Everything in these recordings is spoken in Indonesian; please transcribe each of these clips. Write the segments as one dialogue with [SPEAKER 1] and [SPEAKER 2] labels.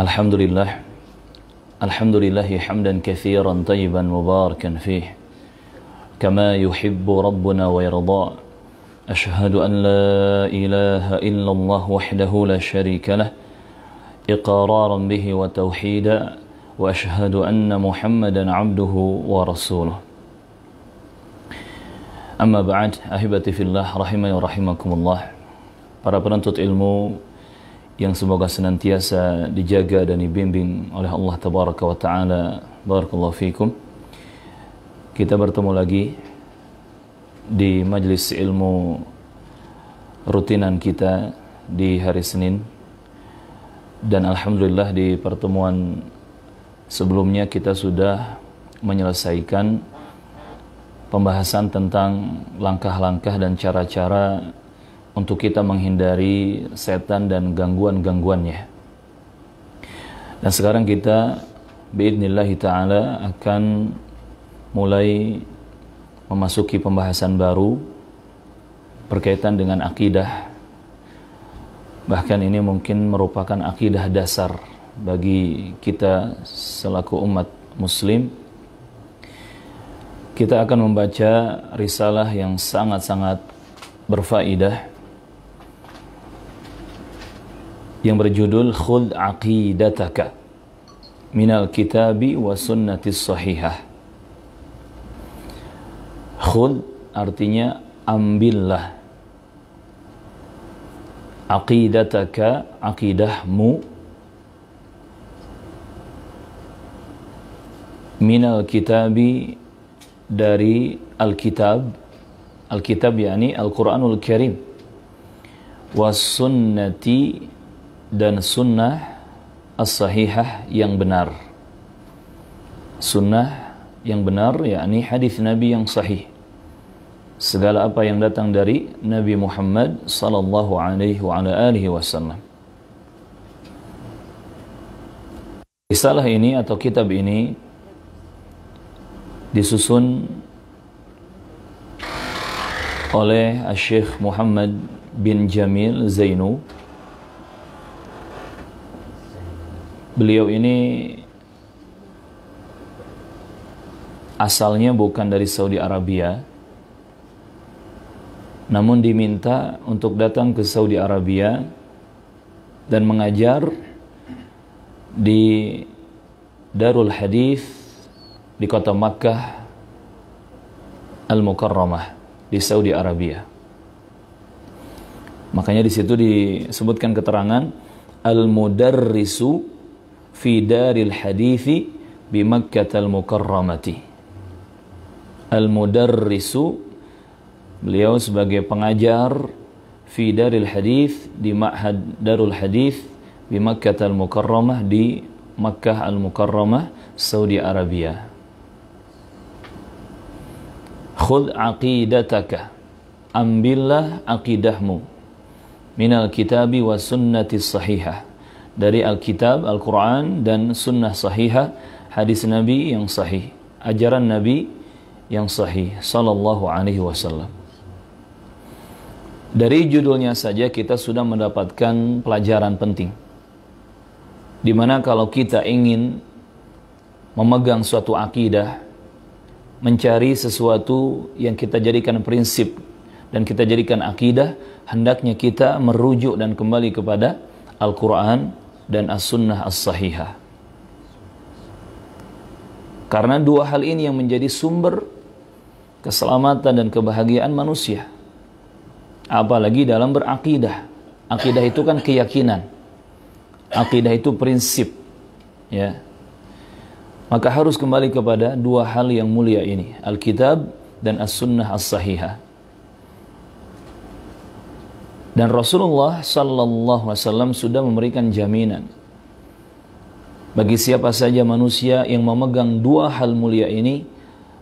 [SPEAKER 1] Alhamdulillah, alhamdulillahi hamdan katsiran tayyiban mubarakan fih, kama yuhibbu rabbuna wa yarda. Ashhadu an la ilaha illallah wahdahu la syarika lah, iqraran bihi wa tauhida, wa ashhadu anna Muhammadan abduhu wa rasuluh. Amma ba'd, ahibati fillah rahimani wa rahimakumullah. Para penuntut ilmu yang semoga senantiasa dijaga dan dibimbing oleh Allah Tabaraka wa Ta'ala. Barakallahu fikum. Kita bertemu lagi di majlis ilmu rutinan kita di hari Senin. Dan alhamdulillah di pertemuan sebelumnya kita sudah menyelesaikan pembahasan tentang langkah-langkah dan cara-cara untuk kita menghindari setan dan gangguan-gangguannya. Dan sekarang kita biidnillahi ta'ala akan mulai memasuki pembahasan baru berkaitan dengan akidah. Bahkan ini mungkin merupakan akidah dasar bagi kita selaku umat muslim. Kita akan membaca risalah yang sangat-sangat berfaedah yang berjudul Khudh Aqidataka Minal Kitabi wa Sunnatis Sahihah. Khudh artinya ambillah, aqidataka akidahmu, minal kitabi dari Alkitab. Alkitab yakni Al-Quranul Karim, was sunnati dan sunnah as-sahihah yang benar. Sunnah yang benar yakni hadis Nabi yang sahih, segala apa yang datang dari Nabi Muhammad sallallahu alaihi wa ala alihi wasallam. Risalah ini atau kitab ini disusun oleh Syekh Muhammad bin Jamil Zainu. Beliau ini asalnya bukan dari Saudi Arabia, namun diminta untuk datang ke Saudi Arabia dan mengajar di Darul Hadis di kota Makkah Al-Mukarramah di Saudi Arabia. Makanya di situ disebutkan keterangan Al-Mudarrisu fi Daril Hadithi bi Makkatal Mukarramati. Al-Mudarrisu, beliau sebagai pengajar fi Daril Hadith di Ma'had Darul Hadith di Makkah Al-Mukarramah di Makkah Al-Mukarramah, Saudi Arabia. Khudh aqidataka, ambillah akidahmu, minal kitabi wa sunnati sahihah, dari Alkitab, Al-Quran dan sunnah sahihah, hadis Nabi yang sahih, ajaran Nabi yang sahih sallallahu alaihi wasallam. Dari judulnya saja kita sudah mendapatkan pelajaran penting, di mana kalau kita ingin memegang suatu akidah, mencari sesuatu yang kita jadikan prinsip dan kita jadikan akidah, hendaknya kita merujuk dan kembali kepada Al-Quran dan As-Sunnah As-Sahihah. Karena dua hal ini yang menjadi sumber keselamatan dan kebahagiaan manusia. Apalagi dalam berakidah. Akidah itu kan keyakinan. Akidah itu prinsip. Ya. Maka harus kembali kepada dua hal yang mulia ini, Alkitab dan As-Sunnah As-Sahihah. Dan Rasulullah sallallahu alaihi wasallam sudah memberikan jaminan bagi siapa saja manusia yang memegang dua hal mulia ini,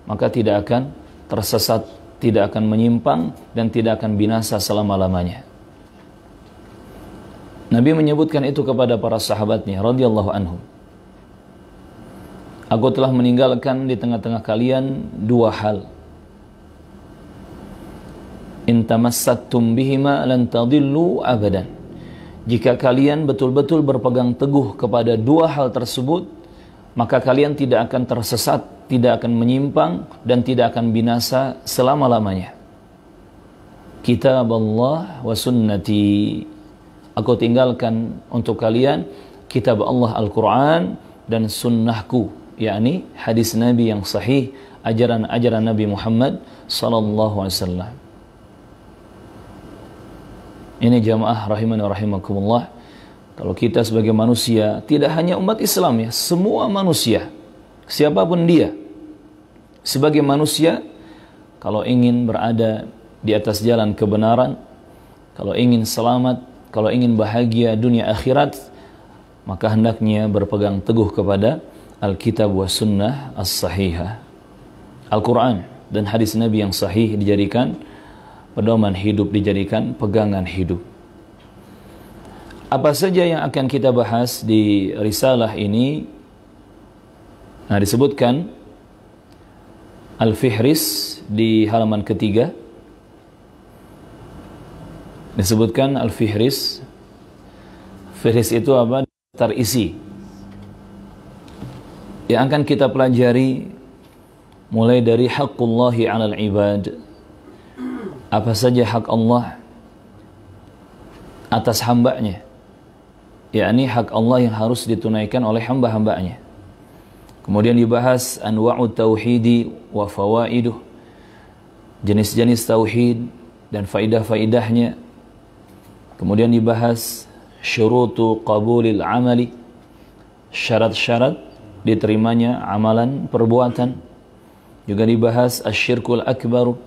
[SPEAKER 1] maka tidak akan tersesat, tidak akan menyimpang, dan tidak akan binasa selama-lamanya. Nabi menyebutkan itu kepada para sahabatnya radhiyallahu anhum. Aku telah meninggalkan di tengah-tengah kalian dua hal. In tamassaktum bihima lan tadillu abadan. Jika kalian betul-betul berpegang teguh kepada dua hal tersebut, maka kalian tidak akan tersesat, tidak akan menyimpang, dan tidak akan binasa selama-lamanya. Kitab Allah wa sunnati. Aku tinggalkan untuk kalian kitab Allah Al-Quran dan sunnahku, yakni hadis Nabi yang sahih, ajaran-ajaran Nabi Muhammad sallallahu alaihi wasallam. Ini jamaah rahimani wa rahimakumullah. Kalau kita sebagai manusia, tidak hanya umat Islam ya, semua manusia, siapapun dia, sebagai manusia, kalau ingin berada di atas jalan kebenaran, kalau ingin selamat, kalau ingin bahagia dunia akhirat, maka hendaknya berpegang teguh kepada Alkitab wa Sunnah as-sahihah. Al-Quran dan hadis Nabi yang sahih dijadikan pedoman hidup, dijadikan pegangan hidup. Apa saja yang akan kita bahas di risalah ini? Nah, disebutkan Al-Fihris di halaman ketiga. Disebutkan Al-Fihris. Fihris itu apa? Daftar isi. Yang akan kita pelajari mulai dari haqqullahi 'alal ibad. Apa saja hak Allah atas hambanya, yakni hak Allah yang harus ditunaikan oleh hamba-hambanya. Kemudian dibahas anwa'ut tauhidi wa fawaiduh, jenis-jenis tauhid dan faidah-faidahnya. Kemudian dibahas syurutu qabulil amali, syarat-syarat diterimanya amalan perbuatan. Juga dibahas asyirkul akbaru,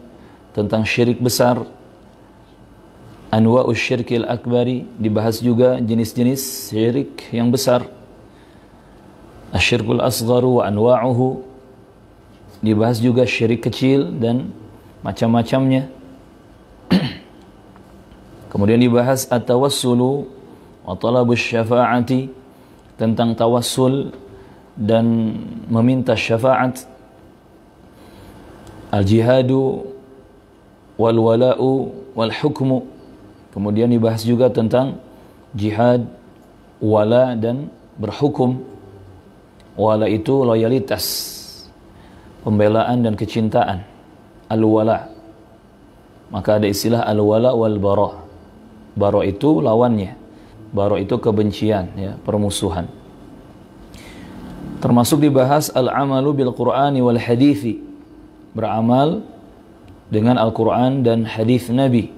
[SPEAKER 1] tentang syirik besar. Anwa'us syirkil akbari, dibahas juga jenis-jenis syirik yang besar. Asyirkul asgharu wa anwa'uhu, dibahas juga syirik kecil dan macam-macamnya. Kemudian dibahas at-tawassulu wa talabus syafa'ati, tentang tawassul dan meminta syafaat. Al-jihadu wal wala'u wal hukmu. Kemudian dibahas juga tentang jihad, wala dan berhukum. Wala itu loyalitas, pembelaan dan kecintaan. Al-wala, maka ada istilah al-wala wal bara. Bara itu lawannya, bara itu kebencian ya, permusuhan. Termasuk dibahas al-amalu bil Qur'ani wal hadithi, beramal dengan Al-Quran dan hadis Nabi.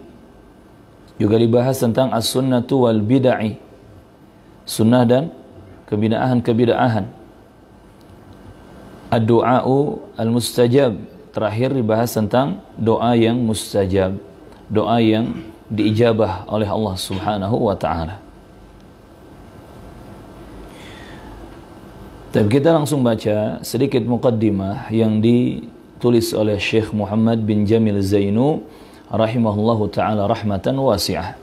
[SPEAKER 1] Juga dibahas tentang as-sunnatu wal bid'ah, sunnah dan kebid'ahan. Ad-du'a'u al-mustajab, terakhir dibahas tentang doa yang mustajab, doa yang diijabah oleh Allah Subhanahu wa ta'ala. Dan kita langsung baca sedikit muqaddimah yang ditulis oleh Syekh Muhammad bin Jamil Zainu rahimahullahu ta'ala rahmatan wasi'ah.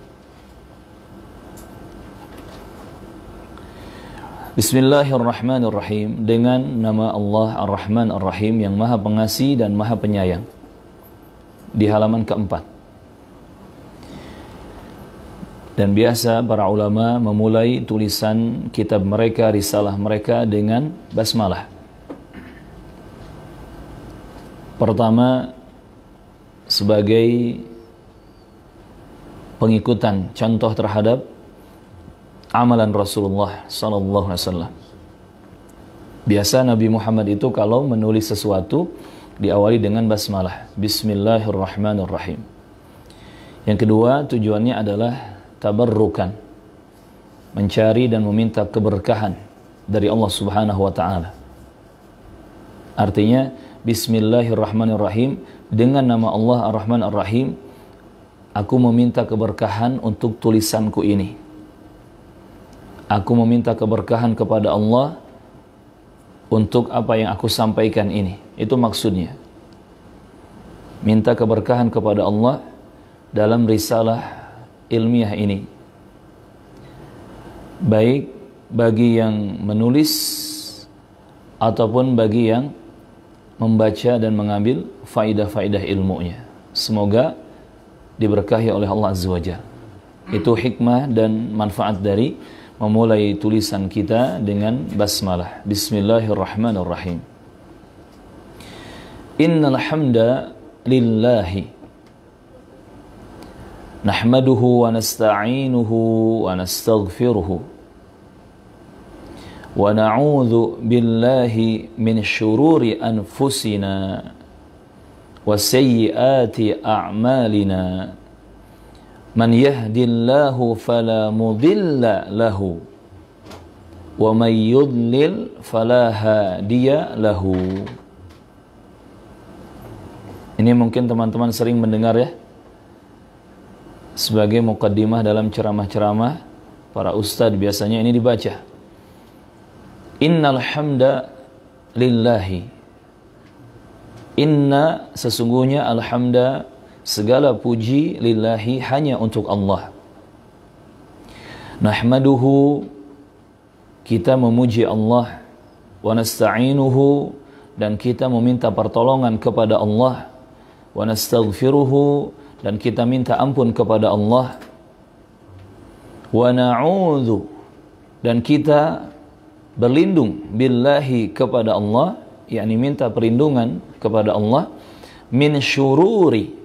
[SPEAKER 1] Bismillahirrahmanirrahim. Dengan nama Allah Ar-Rahman Ar-Rahim, yang maha pengasih dan maha penyayang. Di halaman keempat. Dan biasa para ulama memulai tulisan kitab mereka, risalah mereka dengan basmalah. Pertama, sebagai pengikutan contoh terhadap amalan Rasulullah sallallahu alaihi wasallam. Biasa Nabi Muhammad itu kalau menulis sesuatu diawali dengan basmalah, Bismillahirrahmanirrahim. Yang kedua, tujuannya adalah tabarrukan, mencari dan meminta keberkahan dari Allah Subhanahu wa taala. Artinya Bismillahirrahmanirrahim, dengan nama Allah Ar-Rahman Ar-Rahim, aku meminta keberkahan untuk tulisanku ini. Aku meminta keberkahan kepada Allah untuk apa yang aku sampaikan ini. Itu maksudnya. Minta keberkahan kepada Allah dalam risalah ilmiah ini. Baik bagi yang menulis ataupun bagi yang membaca dan mengambil faidah-faidah ilmunya. Semoga diberkahi oleh Allah Azza wa Jalla. Itu hikmah dan manfaat dari memulai tulisan kita dengan basmalah. Bismillahirrahmanirrahim. Innal hamda lillahi nahmaduhu wa nasta'inuhu wa nastaghfiruhu wa na'udzu billahi min syururi anfusina wa sayyiati a'malina. Man yahdillahu fala mudilla lahu wa may yudlil fala hadiya lahu. Ini mungkin teman-teman sering mendengar ya, sebagai muqaddimah dalam ceramah-ceramah para ustadz biasanya ini dibaca. Innal hamda lillahi. Inna sesungguhnya alhamda segala puji lillahi hanya untuk Allah. Nahmaduhu kita memuji Allah, wa nasta'inuhu dan kita meminta pertolongan kepada Allah, wa nastaghfiruhu dan kita minta ampun kepada Allah, wa na'udzu dan kita berlindung billahi kepada Allah, yakni minta perlindungan kepada Allah, min syururi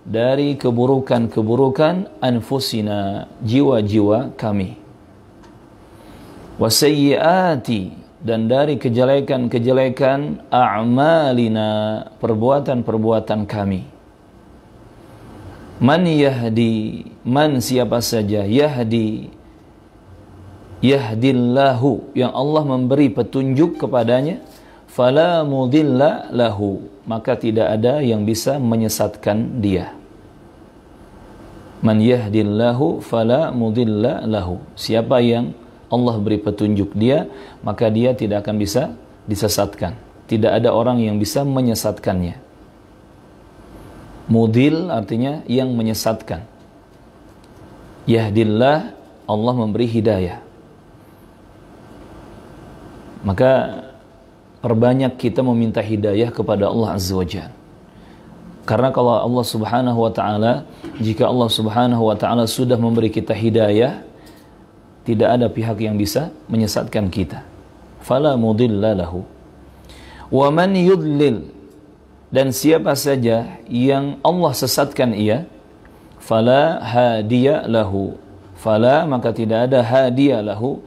[SPEAKER 1] dari keburukan-keburukan anfusina jiwa-jiwa kami, wasayyiati dan dari kejelekan-kejelekan a'malina perbuatan-perbuatan kami. Man yahdi, man siapa saja, yahdi yahdillahu yang Allah memberi petunjuk kepadanya, fala mudilla lahu maka tidak ada yang bisa menyesatkan dia. Man yahdillahu fala mudilla lahu, siapa yang Allah beri petunjuk dia, maka dia tidak akan bisa disesatkan. Tidak ada orang yang bisa menyesatkannya. Mudil artinya yang menyesatkan. Yahdillah, Allah memberi hidayah. Maka perbanyak kita meminta hidayah kepada Allah Azza wa Jalla. Karena kalau Allah Subhanahu wa taala, jika Allah Subhanahu wa taala sudah memberi kita hidayah, tidak ada pihak yang bisa menyesatkan kita. Fala mudilla lahu. Wa man yudlil dan siapa saja yang Allah sesatkan ia, fala hadiya lahu. Fala maka tidak ada hadiya lahu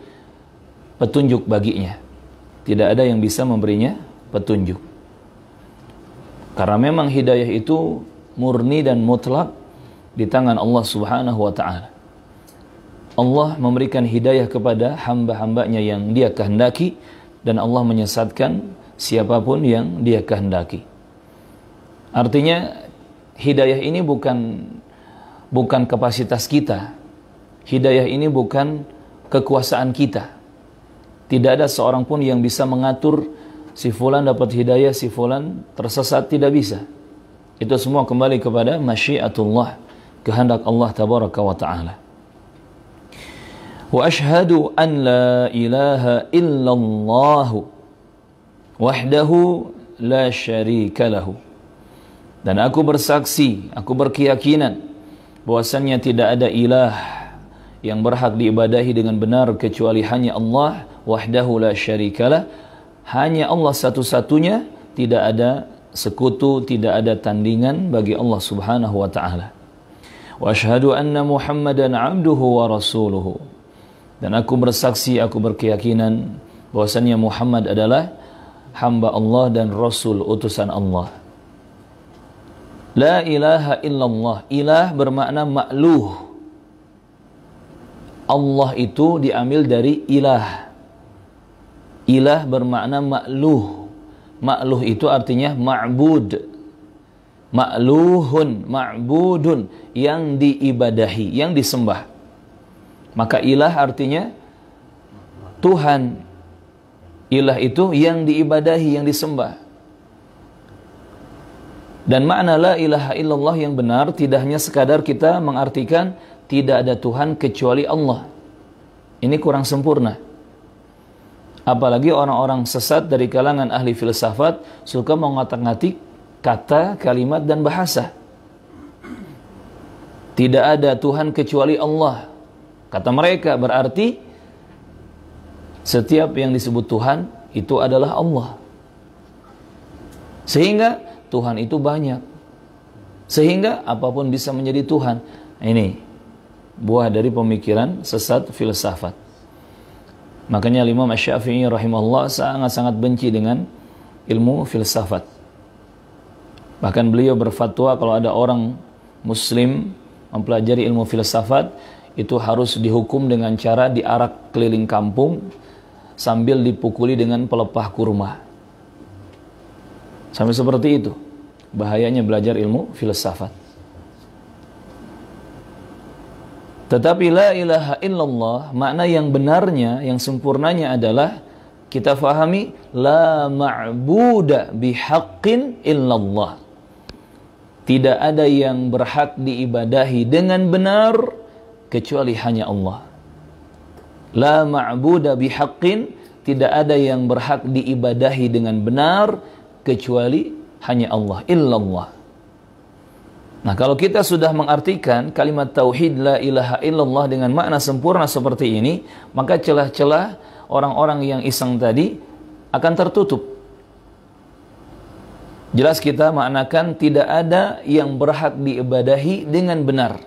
[SPEAKER 1] petunjuk baginya. Tidak ada yang bisa memberinya petunjuk. Karena memang hidayah itu murni dan mutlak di tangan Allah Subhanahu wa taala. Allah memberikan hidayah kepada hamba-hambanya yang dia kehendaki, dan Allah menyesatkan siapapun yang dia kehendaki. Artinya hidayah ini bukan kapasitas kita. Hidayah ini bukan kekuasaan kita. Tidak ada seorang pun yang bisa mengatur si fulan dapat hidayah, si fulan tersesat, tidak bisa. Itu semua kembali kepada masyiatullah, kehendak Allah tabaraka wa ta'ala. Wa ashhadu an la ilaha illallah wahdahu la syarika lahu. Dan aku bersaksi, aku berkeyakinan bahwasannya tidak ada ilah yang berhak diibadahi dengan benar kecuali hanya Allah, wahdahu la syarikalah, hanya Allah satu-satunya, tidak ada sekutu, tidak ada tandingan bagi Allah Subhanahu wa taala. Wa asyhadu anna Muhammadan 'abduhu wa rasuluhu. Dan aku bersaksi, aku berkeyakinan bahwasannya Muhammad adalah hamba Allah dan Rasul utusan Allah. La ilaha illallah. Ilah bermakna ma'luh. Allah itu diambil dari ilah. Ilah bermakna ma'luh. Ma'luh itu artinya ma'bud. Ma'luhun, ma'budun, yang diibadahi, yang disembah. Maka ilah artinya Tuhan. Ilah itu yang diibadahi, yang disembah. Dan makna la ilaha illallah yang benar tidak hanya sekadar kita mengartikan tidak ada Tuhan kecuali Allah. Ini kurang sempurna. Apalagi orang-orang sesat dari kalangan ahli filsafat suka mengotak-ngatik kata, kalimat, dan bahasa. Tidak ada Tuhan kecuali Allah. Kata mereka, berarti setiap yang disebut Tuhan itu adalah Allah. Sehingga Tuhan itu banyak. Sehingga apapun bisa menjadi Tuhan. Ini buah dari pemikiran sesat filsafat. Makanya Imam Asy-Syafi'i rahimahullah sangat-sangat benci dengan ilmu filsafat. Bahkan beliau berfatwa kalau ada orang Muslim mempelajari ilmu filsafat, itu harus dihukum dengan cara diarak keliling kampung sambil dipukuli dengan pelepah kurma. Sampai seperti itu bahayanya belajar ilmu filsafat. Tetapi la ilaha illallah, makna yang benarnya, yang sempurnanya adalah kita fahami la ma'buda bihaqqin illallah. Tidak ada yang berhak diibadahi dengan benar kecuali hanya Allah. La ma'buda bihaqqin, tidak ada yang berhak diibadahi dengan benar kecuali hanya Allah, illallah. Nah, kalau kita sudah mengartikan kalimat tauhid la ilaha illallah dengan makna sempurna seperti ini, maka celah-celah orang-orang yang iseng tadi akan tertutup. Jelas kita maknakan tidak ada yang berhak diibadahi dengan benar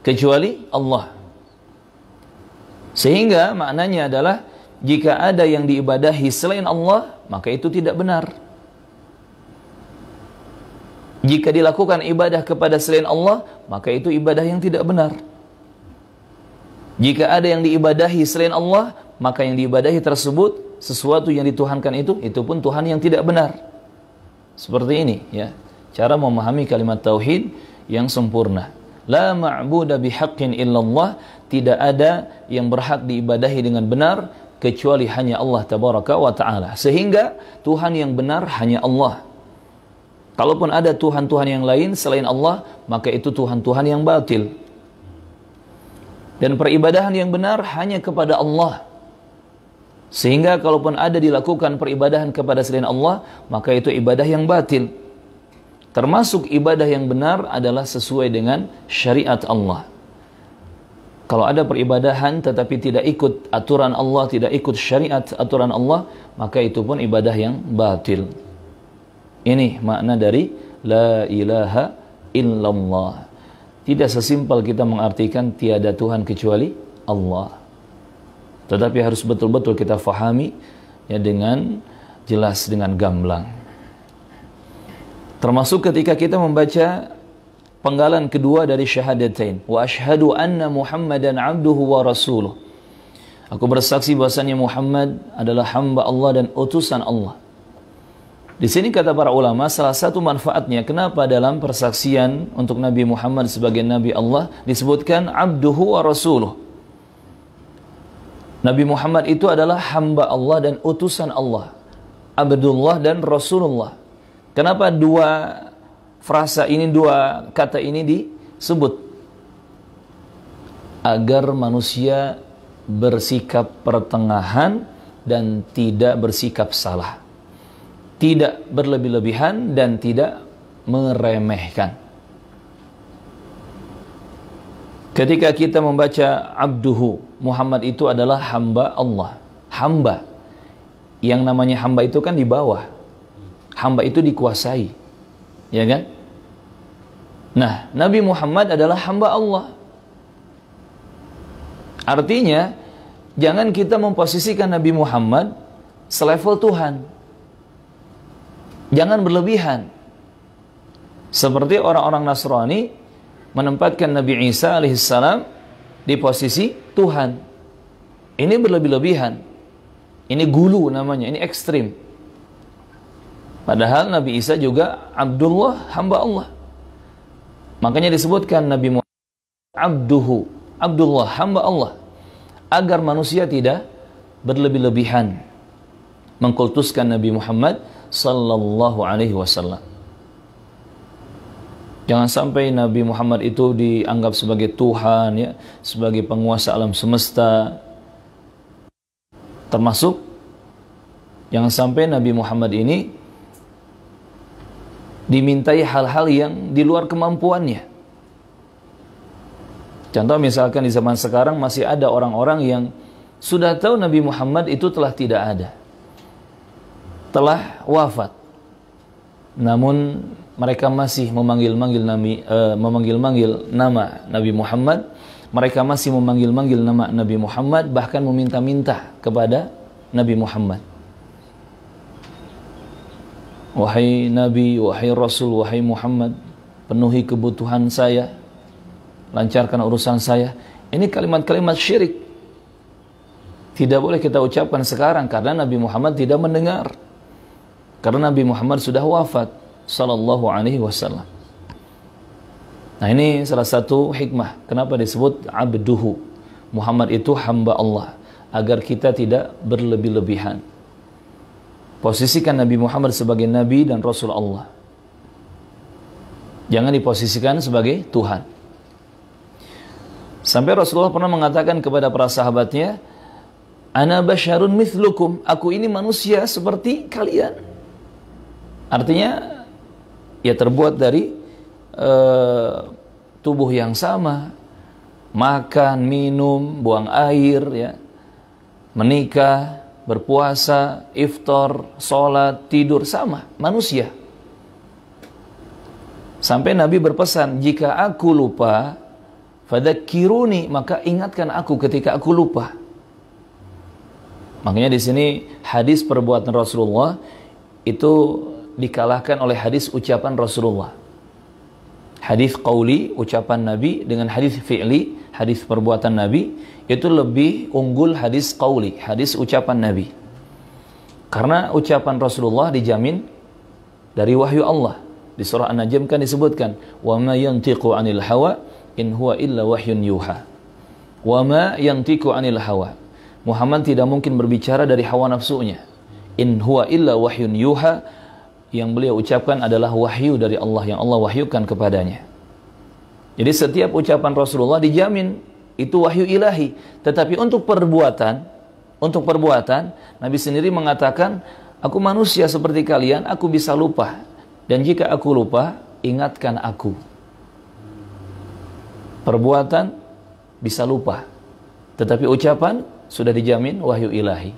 [SPEAKER 1] kecuali Allah. Sehingga maknanya adalah jika ada yang diibadahi selain Allah, maka itu tidak benar. Jika dilakukan ibadah kepada selain Allah, maka itu ibadah yang tidak benar. Jika ada yang diibadahi selain Allah, maka yang diibadahi tersebut, sesuatu yang dituhankan itu pun Tuhan yang tidak benar. Seperti ini ya, cara memahami kalimat tauhid yang sempurna. La ma'buda bihaqqin illallah, tidak ada yang berhak diibadahi dengan benar kecuali hanya Allah tabaraka wa ta'ala. Sehingga Tuhan yang benar hanya Allah. Kalaupun ada Tuhan-Tuhan yang lain selain Allah, maka itu Tuhan-Tuhan yang batil. Dan peribadahan yang benar hanya kepada Allah. Sehingga kalaupun ada dilakukan peribadahan kepada selain Allah, maka itu ibadah yang batil. Termasuk ibadah yang benar adalah sesuai dengan syariat Allah. Kalau ada peribadahan tetapi tidak ikut aturan Allah, tidak ikut syariat aturan Allah, maka itu pun ibadah yang batil. Ini makna dari la ilaha illallah. Tidak sesimpel kita mengartikan tiada Tuhan kecuali Allah. Tetapi harus betul-betul kita fahami ya, dengan jelas, dengan gamblang. Termasuk ketika kita membaca penggalan kedua dari syahadatain, wa asyhadu anna Muhammadan abduhu wa rasuluh. Aku bersaksi bahwasanya Muhammad adalah hamba Allah dan utusan Allah. Di sini kata para ulama, salah satu manfaatnya kenapa dalam persaksian untuk Nabi Muhammad sebagai Nabi Allah disebutkan abduhu wa rasuluh. Nabi Muhammad itu adalah hamba Allah dan utusan Allah. Abdullah dan Rasulullah. Kenapa dua frasa ini, dua kata ini disebut? Agar manusia bersikap pertengahan dan tidak bersikap salah. Tidak berlebih-lebihan dan tidak meremehkan. Ketika kita membaca abduhu, Muhammad itu adalah hamba Allah. Hamba. Yang namanya hamba itu kan di bawah. Hamba itu dikuasai. Ya kan? Nah, Nabi Muhammad adalah hamba Allah. Artinya, jangan kita memposisikan Nabi Muhammad selevel Tuhan. Jangan berlebihan. Seperti orang-orang Nasrani menempatkan Nabi Isa alaihissalam di posisi Tuhan. Ini berlebih-lebihan. Ini gulu namanya, ini ekstrim. Padahal Nabi Isa juga Abdullah, hamba Allah. Makanya disebutkan Nabi Muhammad abduhu, Abdullah, hamba Allah. Agar manusia tidak berlebih-lebihan mengkultuskan Nabi Muhammad sallallahu alaihi wasallam. Jangan sampai Nabi Muhammad itu dianggap sebagai Tuhan, ya, sebagai penguasa alam semesta. Termasuk jangan sampai Nabi Muhammad ini dimintai hal-hal yang di luar kemampuannya. Contoh misalkan di zaman sekarang masih ada orang-orang yang sudah tahu Nabi Muhammad itu telah tidak ada, telah wafat, namun mereka masih memanggil-manggil nama Nabi Muhammad. Mereka masih memanggil-manggil nama Nabi Muhammad, bahkan meminta-minta kepada Nabi Muhammad. Wahai Nabi, wahai Rasul, wahai Muhammad, penuhi kebutuhan saya, lancarkan urusan saya. Ini kalimat-kalimat syirik. Tidak boleh kita ucapkan sekarang karena Nabi Muhammad tidak mendengar. Karena Nabi Muhammad sudah wafat sallallahu alaihi wasallam. Nah, ini salah satu hikmah kenapa disebut abduhu. Muhammad itu hamba Allah, agar kita tidak berlebih-lebihan. Posisikan Nabi Muhammad sebagai Nabi dan Rasul Allah. Jangan diposisikan sebagai Tuhan. Sampai Rasulullah pernah mengatakan kepada para sahabatnya, "Ana basyarun mithlukum." Aku ini manusia seperti kalian. Artinya, ya terbuat dari tubuh yang sama, makan, minum, buang air, ya, menikah, berpuasa, iftar, sholat, tidur, sama, manusia. Sampai Nabi berpesan, jika aku lupa, fadzakiruni, maka ingatkan aku ketika aku lupa. Makanya di sini hadis perbuatan Rasulullah itu dikalahkan oleh hadis ucapan Rasulullah. Hadis qauli, ucapan Nabi, dengan hadis fi'li, hadis perbuatan Nabi, itu lebih unggul hadis qauli, hadis ucapan Nabi. Karena ucapan Rasulullah dijamin dari wahyu Allah. Di surah An-Najm kan disebutkan, "Wa ma yantiqu 'anil hawa in huwa illa wahyun yuha." Wa ma yantiqu 'anil hawa. Muhammad tidak mungkin berbicara dari hawa nafsunya. In huwa illa wahyun yuha. Yang beliau ucapkan adalah wahyu dari Allah, yang Allah wahyukan kepadanya. Jadi setiap ucapan Rasulullah dijamin itu wahyu ilahi. Tetapi untuk perbuatan Nabi sendiri mengatakan, aku manusia seperti kalian, aku bisa lupa. Dan jika aku lupa, ingatkan aku. Perbuatan bisa lupa, tetapi ucapan sudah dijamin wahyu ilahi.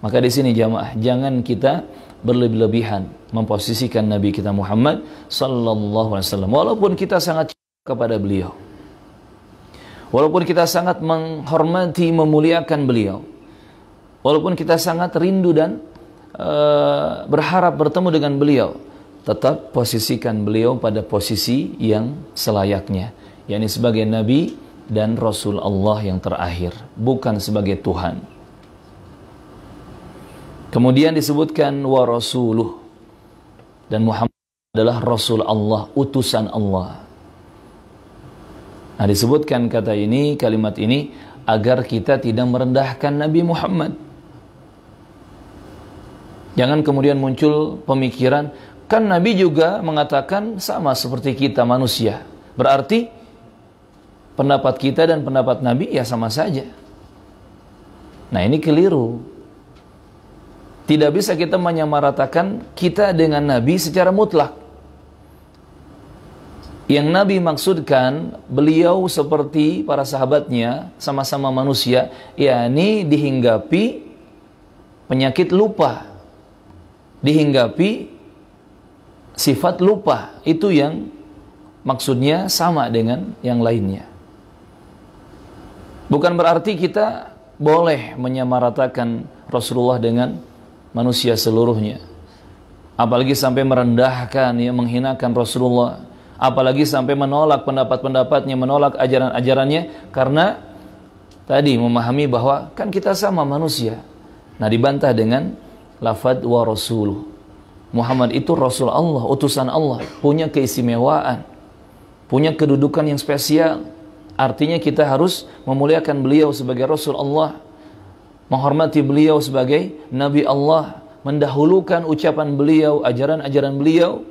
[SPEAKER 1] Maka di sini jamaah, jangan kita berlebih-lebihan memposisikan Nabi kita Muhammad sallallahu alaihi wasallam. Walaupun kita sangat cinta kepada beliau, walaupun kita sangat menghormati, memuliakan beliau, walaupun kita sangat rindu dan berharap bertemu dengan beliau, tetap posisikan beliau pada posisi yang selayaknya, yakni sebagai Nabi dan Rasul Allah yang terakhir, bukan sebagai Tuhan. Kemudian disebutkan wa rasuluh, dan Muhammad adalah Rasul Allah, utusan Allah. Nah, disebutkan kata ini, kalimat ini, agar kita tidak merendahkan Nabi Muhammad. Jangan kemudian muncul pemikiran, kan Nabi juga mengatakan sama seperti kita manusia, berarti pendapat kita dan pendapat Nabi ya sama saja. Nah, ini keliru. Tidak bisa kita menyamaratakan kita dengan Nabi secara mutlak. Yang Nabi maksudkan, beliau seperti para sahabatnya, sama-sama manusia, yakni dihinggapi penyakit lupa, dihinggapi sifat lupa. Itu yang maksudnya sama dengan yang lainnya. Bukan berarti kita boleh menyamaratakan Rasulullah dengan manusia seluruhnya, apalagi sampai merendahkan, ya, menghinakan Rasulullah, apalagi sampai menolak pendapat-pendapatnya, menolak ajaran-ajarannya, karena tadi memahami bahwa kan kita sama manusia. Nah, dibantah dengan lafadz wa rasuluh. Muhammad itu Rasul Allah, utusan Allah, punya keistimewaan, punya kedudukan yang spesial. Artinya kita harus memuliakan beliau sebagai Rasul Allah, menghormati beliau sebagai Nabi Allah, mendahulukan ucapan beliau, ajaran-ajaran beliau,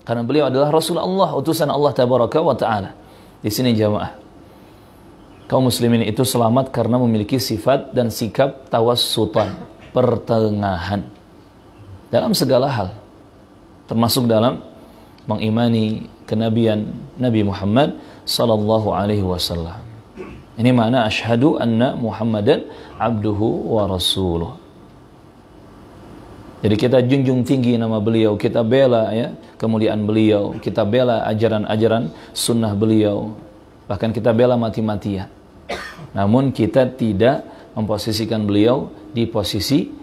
[SPEAKER 1] karena beliau adalah Rasul Allah, utusan Allah tabaraka wa ta'ala. Di sini jamaah, kaum muslimin itu selamat karena memiliki sifat dan sikap tawassutan, pertengahan dalam segala hal, termasuk dalam mengimani kenabian Nabi Muhammad sallallahu alaihi wasallam. Ini makna asyhadu anna Muhammadan abduhu wa rasuluh. Jadi kita junjung tinggi nama beliau, kita bela ya kemuliaan beliau, kita bela ajaran-ajaran sunnah beliau, bahkan kita bela mati-matian. Namun kita tidak memposisikan beliau di posisi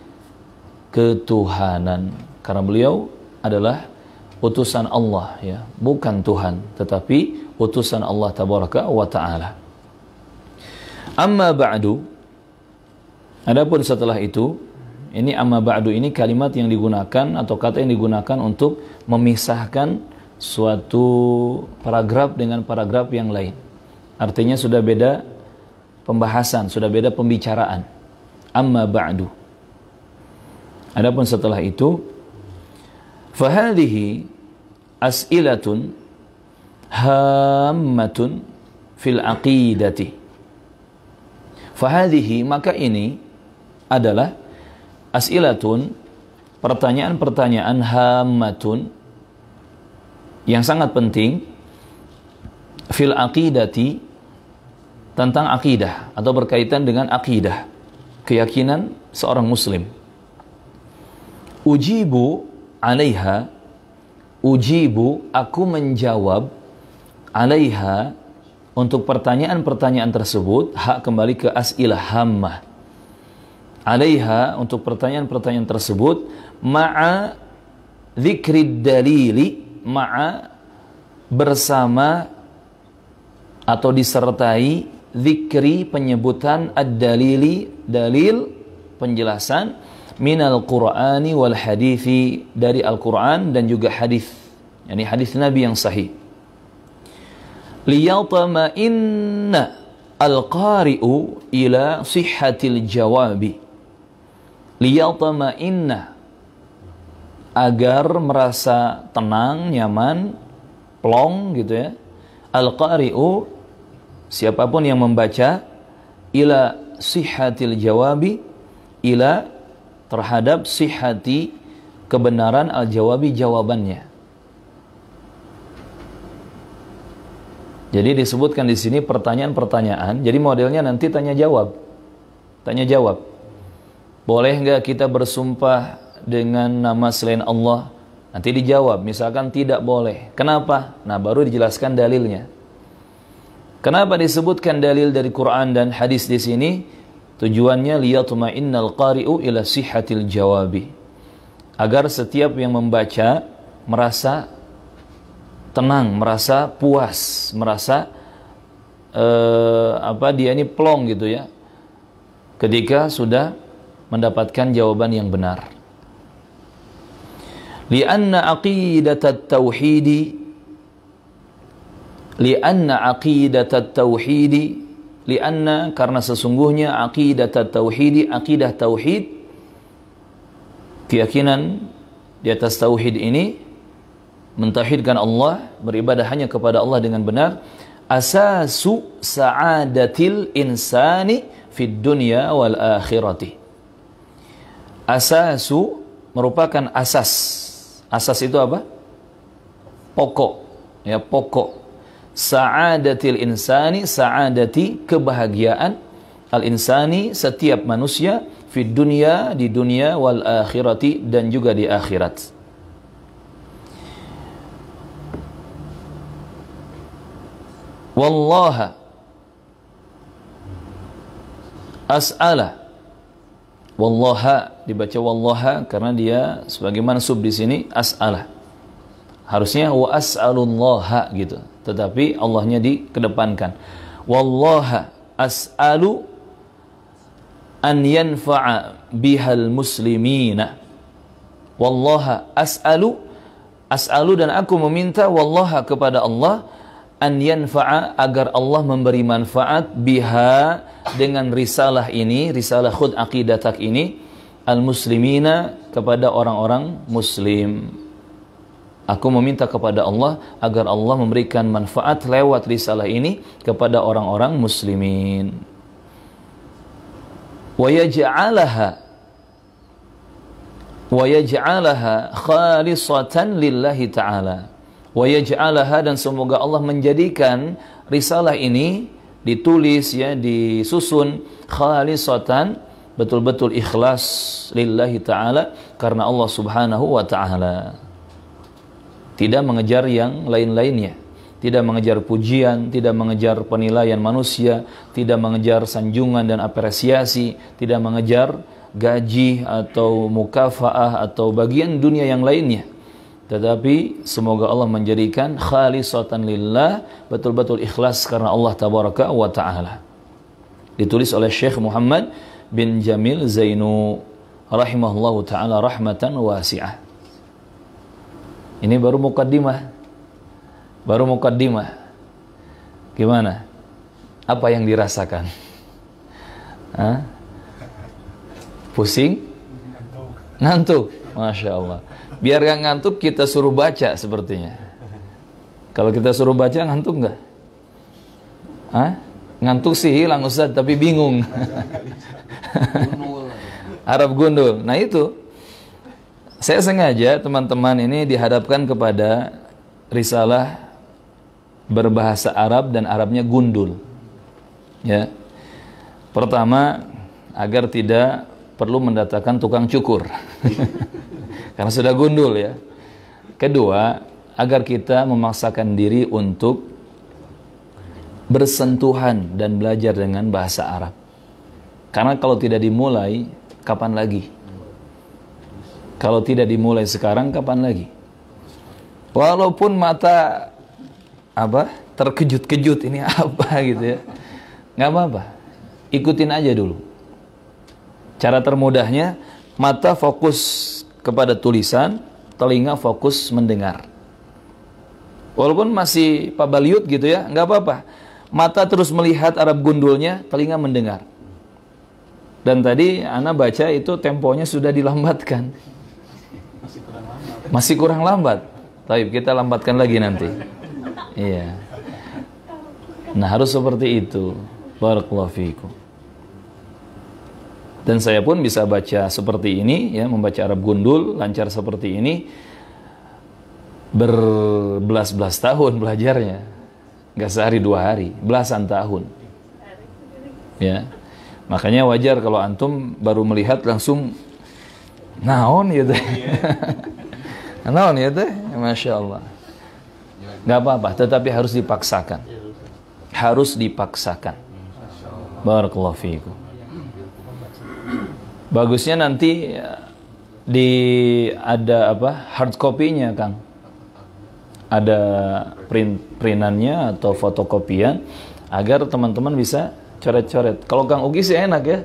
[SPEAKER 1] ketuhanan, karena beliau adalah utusan Allah ya, bukan Tuhan, tetapi utusan Allah tabaraka wa taala. Amma ba'du, adapun setelah itu, ini amma ba'du ini kalimat yang digunakan atau kata yang digunakan untuk memisahkan suatu paragraf dengan paragraf yang lain. Artinya sudah beda pembahasan, sudah beda pembicaraan. Amma ba'du. Adapun setelah itu, fahadhihi as'ilatun hammatun fil aqidati. Fahadhihi, maka ini adalah as'ilatun, pertanyaan-pertanyaan hammatun yang sangat penting fil aqidati, tentang akidah atau berkaitan dengan akidah, keyakinan seorang muslim. Ujibu alaiha, ujibu, aku menjawab, alaiha, untuk pertanyaan-pertanyaan tersebut. Hak kembali ke as'ilah hammah. Alaiha, untuk pertanyaan-pertanyaan tersebut, ma'a dzikrid dalili, ma'a, bersama atau disertai, dzikri, penyebutan, ad-dalili, dalil, penjelasan, minal qur'ani wal hadithi, dari Al-Quran dan juga hadis, yakni hadis Nabi yang sahih. Liyatma'inna al-qari'u ila sihhatil jawabi. Liyatma'inna, agar merasa tenang, nyaman, plong gitu ya. Al-qari'u, siapapun yang membaca, ila sihhatil jawabi, ila, terhadap sihhati, kebenaran, al-jawabi, jawabannya. Jadi disebutkan di sini pertanyaan-pertanyaan. Jadi modelnya nanti tanya jawab. Tanya jawab. Boleh nggak kita bersumpah dengan nama selain Allah? Nanti dijawab, misalkan tidak boleh. Kenapa? Nah, baru dijelaskan dalilnya. Kenapa disebutkan dalil dari Quran dan hadis di sini? Tujuannya liyatma'innal qari'u ila sihhatil jawabi. Agar setiap yang membaca merasa tenang, merasa puas, merasa dia ini plong gitu ya. Ketika sudah mendapatkan jawaban yang benar. Lianna aqidatat tauhidi, lianna aqidatat tauhidi, lianna, karena sesungguhnya aqidatat tauhidi, aqidah tauhid, keyakinan di atas tauhid ini, mentauhidkan Allah, beribadah hanya kepada Allah dengan benar, asasu sa'adatil insani fid dunya wal akhirati. Asasu merupakan asas. Asas itu apa? Pokok. Ya, pokok. Sa'adatil insani, sa'adati, kebahagiaan, al-insani, setiap manusia, fid dunya, di dunia, wal akhirati, dan juga di akhirat. Wallaha as'ala. Wallaha dibaca wallaha karena dia sebagai mansub di sini as'ala. Harusnya wa as'alullaha gitu, tetapi Allahnya dikedepankan. Wallaha as'alu an yanfa'a bihal muslimina. Wallaha as'alu, as'alu, dan aku meminta, wallaha, kepada Allah, an yanfa'a, agar Allah memberi manfaat, biha, dengan risalah ini, risalah khud aqidatak ini, al-muslimina, kepada orang-orang muslim. Aku meminta kepada Allah agar Allah memberikan manfaat lewat risalah ini kepada orang-orang muslimin. Wa yaj'alaha khalisatan lillahi ta'ala. Wa yaj'alaha, dan semoga Allah menjadikan risalah ini ditulis ya, disusun khalisatan, betul-betul ikhlas lillahi ta'ala, karena Allah subhanahu wa ta'ala. Tidak mengejar yang lain-lainnya, tidak mengejar pujian, tidak mengejar penilaian manusia, tidak mengejar sanjungan dan apresiasi, tidak mengejar gaji atau mukafaah atau bagian dunia yang lainnya. Tetapi semoga Allah menjadikan khalisatan lillah, betul-betul ikhlas karena Allah tabaraka wa ta'ala. Ditulis oleh Syekh Muhammad bin Jamil Zainu rahimahullahu ta'ala rahmatan wasi'ah. Ini baru mukaddimah. Baru mukaddimah. Gimana? Apa yang dirasakan? Hah? Pusing? Ngantuk? Masya Allah. Biar gak ngantuk kita suruh baca sepertinya. Kalau kita suruh baca ngantuk nggak? Hah? Ngantuk sih hilang Ustaz, tapi bingung. Harap gundul. Nah itu, saya sengaja teman-teman ini dihadapkan kepada risalah berbahasa Arab dan Arabnya gundul. Ya. Pertama, agar tidak perlu mendatangkan tukang cukur. Karena sudah gundul ya. Kedua, agar kita memaksakan diri untuk bersentuhan dan belajar dengan bahasa Arab. Karena kalau tidak dimulai, kapan lagi? Kalau tidak dimulai sekarang, kapan lagi? Walaupun mata terkejut-kejut, ini apa gitu ya, nggak apa-apa, ikutin aja dulu. Cara termudahnya, mata fokus kepada tulisan, telinga fokus mendengar. Walaupun masih pabaliut gitu ya, nggak apa-apa. Mata terus melihat Arab gundulnya, telinga mendengar. Dan tadi Ana baca itu temponya sudah dilambatkan. Masih kurang lambat. Baik, kita lambatkan lagi nanti. Iya. Nah, harus seperti itu. Barakallahu fiikum. Dan saya pun bisa baca seperti ini ya, membaca Arab gundul lancar seperti ini berbelas-belas tahun belajarnya, nggak sehari dua hari, belasan tahun ya. Makanya wajar kalau antum baru melihat langsung naon gitu. Naon gitu, Masya Allah. Nggak apa-apa, tetapi harus dipaksakan, harus dipaksakan. Barakallahu fiikum. Bagusnya nanti ada hard copy-nya, Kang. Ada printannya atau fotokopian agar teman-teman bisa coret-coret. Kalau Kang Ugi sih enak ya.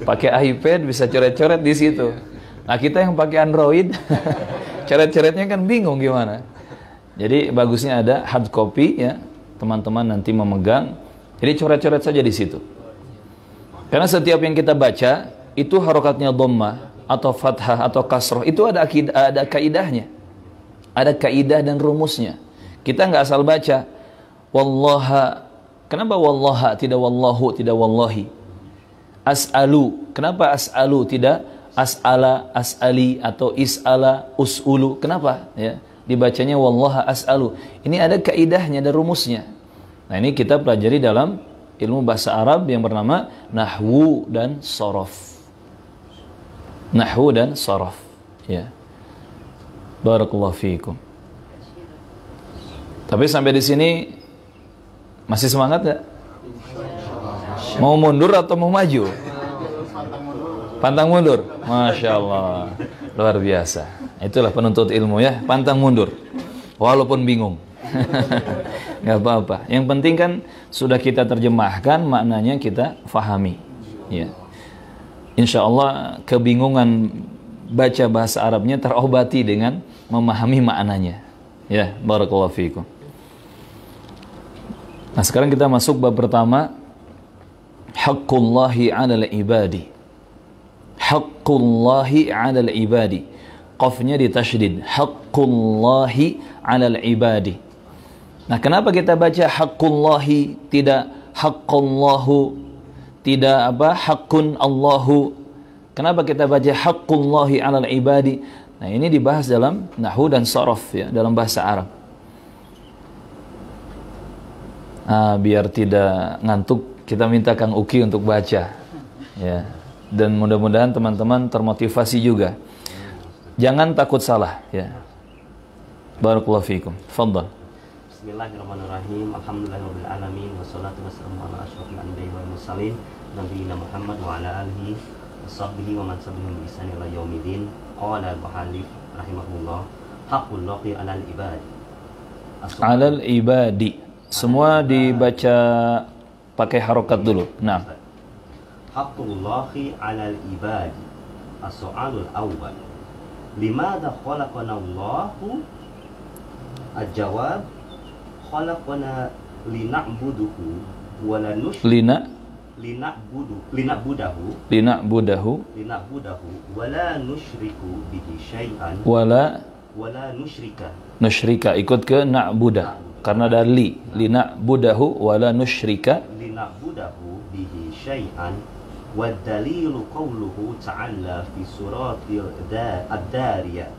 [SPEAKER 1] Pakai iPad bisa coret-coret di situ. Nah, kita yang pakai Android coret-coretnya kan bingung gimana. Jadi bagusnya ada hard copy ya. Teman-teman nanti memegang. Jadi coret-coret saja di situ. Karena setiap yang kita baca itu harokatnya dhammah atau fathah atau kasroh itu ada kaidahnya, ada kaidah dan rumusnya. Kita nggak asal baca wallaha. Kenapa wallaha tidak wallahu, tidak wallahi? As'alu, kenapa as'alu tidak as'ala, as'ali atau is'ala, us'ulu? Kenapa ya dibacanya wallaha as'alu? Ini ada kaidahnya, ada rumusnya. Nah, ini kita pelajari dalam ilmu bahasa Arab yang bernama nahwu dan sorof. Nahwu dan sorof. Ya. Barakallahu fiikum. Tapi sampai di sini masih semangat gak? Mau mundur atau mau maju? Pantang mundur. Masya Allah. Luar biasa. Itulah penuntut ilmu ya. Pantang mundur. Walaupun bingung. Nggak apa-apa. Yang penting kan sudah kita terjemahkan, maknanya kita fahami. Ya. Insya Allah kebingungan baca bahasa Arabnya terobati dengan memahami maknanya. Ya, barakallahu fiikum. Nah, sekarang kita masuk bab pertama, haqqullahi 'alal ibadi. Haqqullahi 'alal ibadi. Qafnya ditasydid. Haqqullahi 'alal ibadi. Nah, kenapa kita baca haqqullahi tidak haqqallahu, tidak haqqun Allahu? Kenapa kita baca haqqullahi 'alal ibadi? Nah, ini dibahas dalam nahwu dan sorof ya, dalam bahasa Arab. Biar tidak ngantuk, kita minta Kang Uki untuk baca. Ya. Dan mudah-mudahan teman-teman termotivasi juga. Jangan takut salah. Ya. Barakallahu fiikum. Fadhal.
[SPEAKER 2] Bismillahirrahmanirrahim. Alhamdulillahirabbil alamin wassalatu wassalamu ala asyrofil anbiya'i wal mursalin nabiyina Muhammad wa ala alihi washabbihi wa man tabi'ahum bi ihsan ila yaumil. Qala al-muhallif rahimahullah, haqqullahi 'alal ibad. 'Alal
[SPEAKER 1] ibadi. Semua dibaca pakai harokat dulu. Nah.
[SPEAKER 2] Haqqullahi 'alal ibadi. As-su'alul awwal. Limadha khalaqana Allahu? Al-jawab, khalaqana lina'buduhu wa la lina'budahu wa la nusyriku bihi syai'an wa la nusyrika ikut ke na'budah karena dari lina'budahu wa la nusyrika bihi syai'an. Wa dalilu qawluhu ta'ala fi suratil ad-dariyat,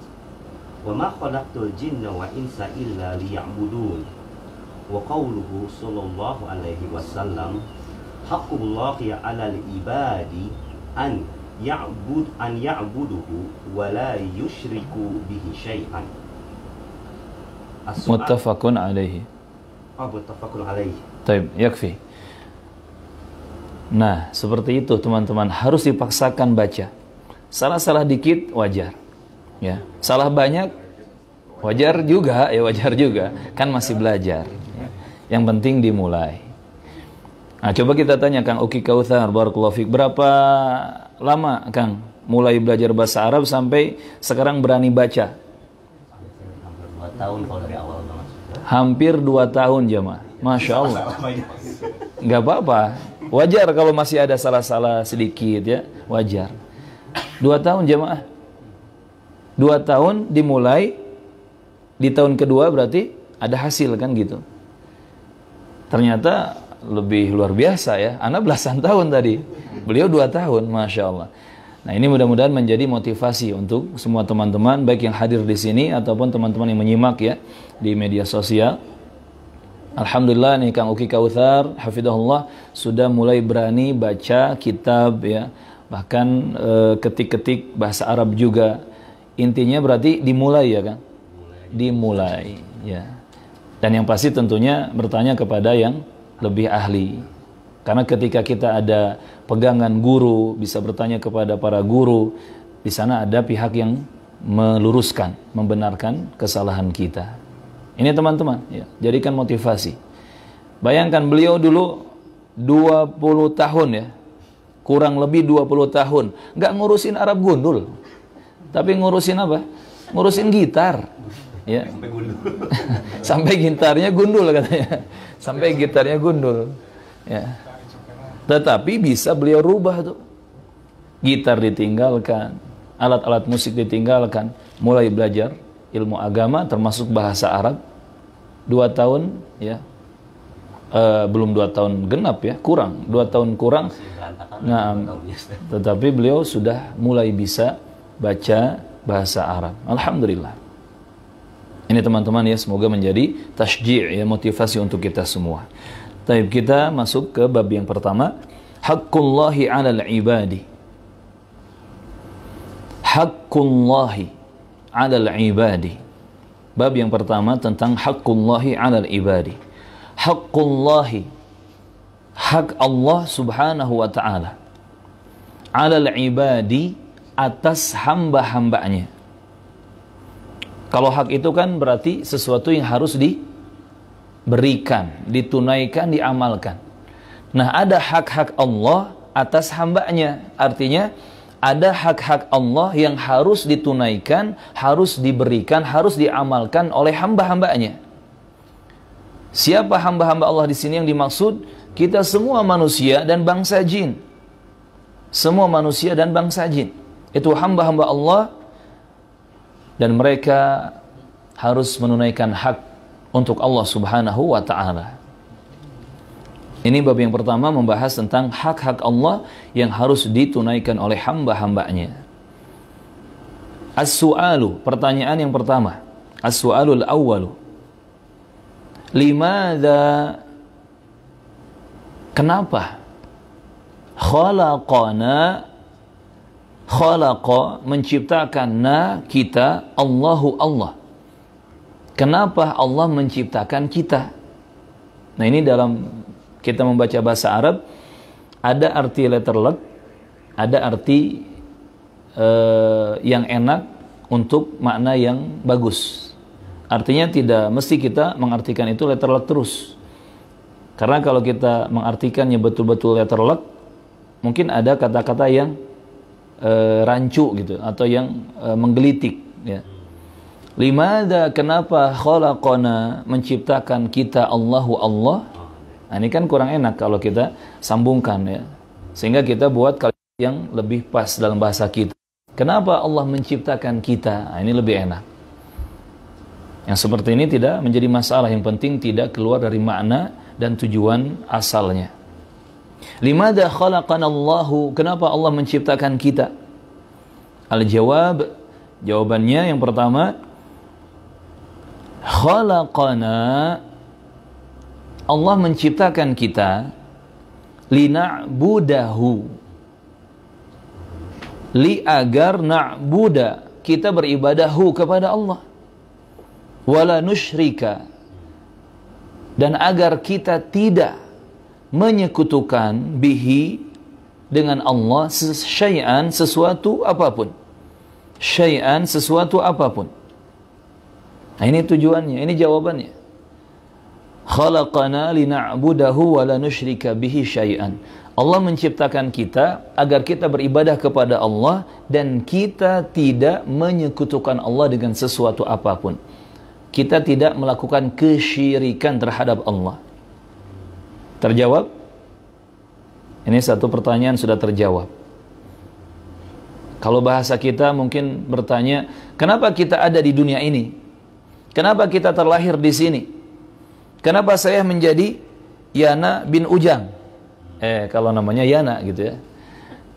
[SPEAKER 2] wa ma khalaqtul jinna wa insa illa liya'budun. Wa qawluhu sallallahu alaihi wasallam, haqqullahi 'alal ibadi an ya'buduhu wa la yusyriku bihi syai'an.
[SPEAKER 1] Muttafaqun alaihi.
[SPEAKER 2] Muttafaqun alaihi.
[SPEAKER 1] Taib, yakfi. Nah, seperti itu teman-teman, harus dipaksakan baca. Salah-salah dikit wajar. Ya. Salah banyak wajar juga, kan masih belajar. Ya. Yang penting dimulai. Nah, coba kita tanya Kang Uki Kautsar, barakallahu fiik, berapa lama Kang mulai belajar bahasa Arab sampai sekarang berani baca?
[SPEAKER 2] Hampir 2 tahun kalau dari awal banget.
[SPEAKER 1] Hampir 2 tahun jamaah. Masya Allah. Nggak apa-apa. Wajar kalau masih ada salah-salah sedikit ya, wajar. 2 tahun jamaah. 2 tahun dimulai, di tahun kedua berarti ada hasil kan gitu. Ternyata lebih luar biasa ya. Ana belasan tahun tadi, beliau 2 tahun, Masya Allah. Nah, ini mudah-mudahan menjadi motivasi untuk semua teman-teman, baik yang hadir di sini ataupun teman-teman yang menyimak ya di media sosial. Alhamdulillah nih Kang Uki Kautsar hafidahullah sudah mulai berani baca kitab ya, bahkan ketik-ketik bahasa Arab juga. Intinya berarti dimulai ya Kang, dimulai ya. Dan yang pasti tentunya bertanya kepada yang lebih ahli, karena ketika kita ada pegangan guru, bisa bertanya kepada para guru, di sana ada pihak yang meluruskan, membenarkan kesalahan kita. Ini teman-teman, ya, jadikan motivasi. Bayangkan beliau dulu 20 tahun ya, kurang lebih 20 tahun, nggak ngurusin Arab gundul, tapi ngurusin apa? Ngurusin gitar, ya. Sampai gitarnya gundul katanya, sampai gitarnya gundul, ya. Tetapi bisa beliau rubah tuh, gitar ditinggalkan, alat-alat musik ditinggalkan, mulai belajar ilmu agama termasuk bahasa Arab. 2 tahun ya, belum 2 tahun genap ya, kurang 2 tahun kurang. Nah, tetapi beliau sudah mulai bisa baca bahasa Arab. Alhamdulillah. Ini teman-teman ya, semoga menjadi tasji' ya, motivasi untuk kita semua. Baik, kita masuk ke bab yang pertama, haqqullahi 'alal ibadi. Haqqullahi 'alal ibadi. Bab yang pertama tentang haqqullahi 'alal ibadi. Haqqullahi, hak Allah Subhanahu wa taala, 'alal ibadi, atas hamba-hambanya. Kalau hak itu kan berarti sesuatu yang harus diberikan, ditunaikan, diamalkan. Nah, ada hak-hak Allah atas hambanya. Artinya ada hak-hak Allah yang harus ditunaikan, harus diberikan, harus diamalkan oleh hamba-hambanya. Siapa hamba-hamba Allah di sini yang dimaksud? Kita semua manusia dan bangsa jin. Semua manusia dan bangsa jin. Itu hamba-hamba Allah, dan mereka harus menunaikan hak untuk Allah Subhanahu wa ta'ala. Ini bab yang pertama membahas tentang hak-hak Allah yang harus ditunaikan oleh hamba-hambanya. As-su'alu, pertanyaan yang pertama. As-su'alul awwalu. Limadha Kenapa? Khalaqana, khalaqa, menciptakan kita, Allahu Allah. Kenapa Allah menciptakan kita? Nah, ini dalam kita membaca bahasa Arab ada arti letterlek, ada arti yang enak untuk makna yang bagus. Artinya tidak mesti kita mengartikan itu letterlek terus. Karena kalau kita mengartikannya betul-betul letterlek, mungkin ada kata-kata yang rancu gitu atau yang menggelitik ya. Limada, kenapa khalaqana, menciptakan kita, Allahu Allah. Nah, ini kan kurang enak kalau kita sambungkan ya. Sehingga kita buat kalimat yang lebih pas dalam bahasa kita. Kenapa Allah menciptakan kita? Nah, ini lebih enak. Yang seperti ini tidak menjadi masalah, yang penting tidak keluar dari makna dan tujuan asalnya. Limada khalaqana Allahu, kenapa Allah menciptakan kita? Al-jawab, jawabannya yang pertama, khalaqana, Allah menciptakan kita lina'budahu, li agar na'buda, kita beribadahu kepada Allah, wala nusyrika, dan agar kita tidak menyekutukan bihi, dengan Allah, syai'an, sesuatu apapun, syai'an, sesuatu apapun. Nah, ini tujuannya, ini jawabannya. Khalaqana lina'budahu wa la nusyrika bihi syai'an. Allah menciptakan kita agar kita beribadah kepada Allah dan kita tidak menyekutukan Allah dengan sesuatu apapun. Kita tidak melakukan kesyirikan terhadap Allah. Terjawab? Ini satu pertanyaan sudah terjawab. Kalau bahasa kita mungkin bertanya, kenapa kita ada di dunia ini? Kenapa kita terlahir di sini? Kenapa saya menjadi Yana bin Ujang? Kalau namanya Yana gitu ya.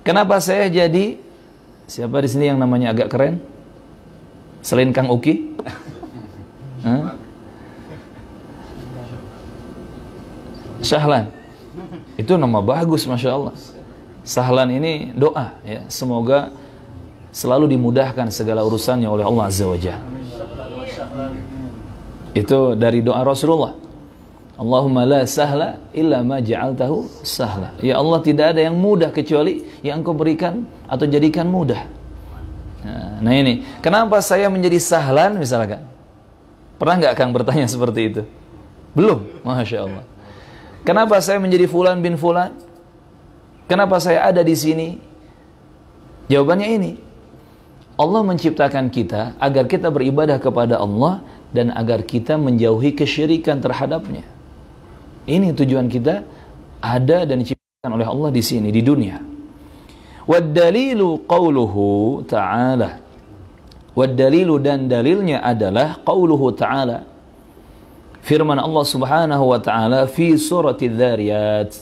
[SPEAKER 1] Kenapa saya jadi, siapa di sini yang namanya agak keren? Selain Kang Uki? Sahlan. Itu nama bagus, Masya Allah. Sahlan ini doa ya. Semoga selalu dimudahkan segala urusannya oleh Allah Azza wa Jalla. Itu dari doa Rasulullah. Allahumma la sahla illa ma ja'altahu sahla. Ya Allah, tidak ada yang mudah kecuali yang Engkau berikan atau jadikan mudah. Nah ini, kenapa saya menjadi sahlan misalkan? Pernah nggak Kang bertanya seperti itu? Belum, Masya Allah. Kenapa saya menjadi fulan bin fulan? Kenapa saya ada di sini? Jawabannya ini. Allah menciptakan kita agar kita beribadah kepada Allah dan agar kita menjauhi kesyirikan terhadapnya. Ini tujuan kita ada dan diciptakan oleh Allah di sini, di dunia. Wad-dalilu qauluhu ta'ala. Wad-dalilu, dan dalilnya adalah qauluhu ta'ala. Firman Allah Subhanahu wa ta'ala fi surati Dzariyat,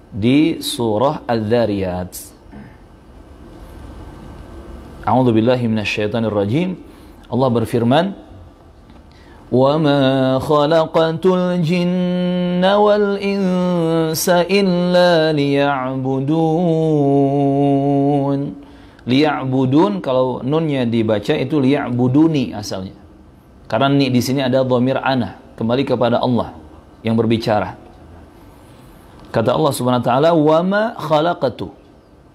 [SPEAKER 1] di surah Al-Dzariyat. A'udzu billahi minasyaitonir rajim. Allah berfirman, "Wa ma khalaqatul jinna wal insa illa liya'budun." Liya'budun, kalau nunnya dibaca itu liya'buduni asalnya. Karena ni di sini ada dhamir ana, kembali kepada Allah yang berbicara. Kata Allah Subhanahu wa taala, "Wa ma khalaqatu."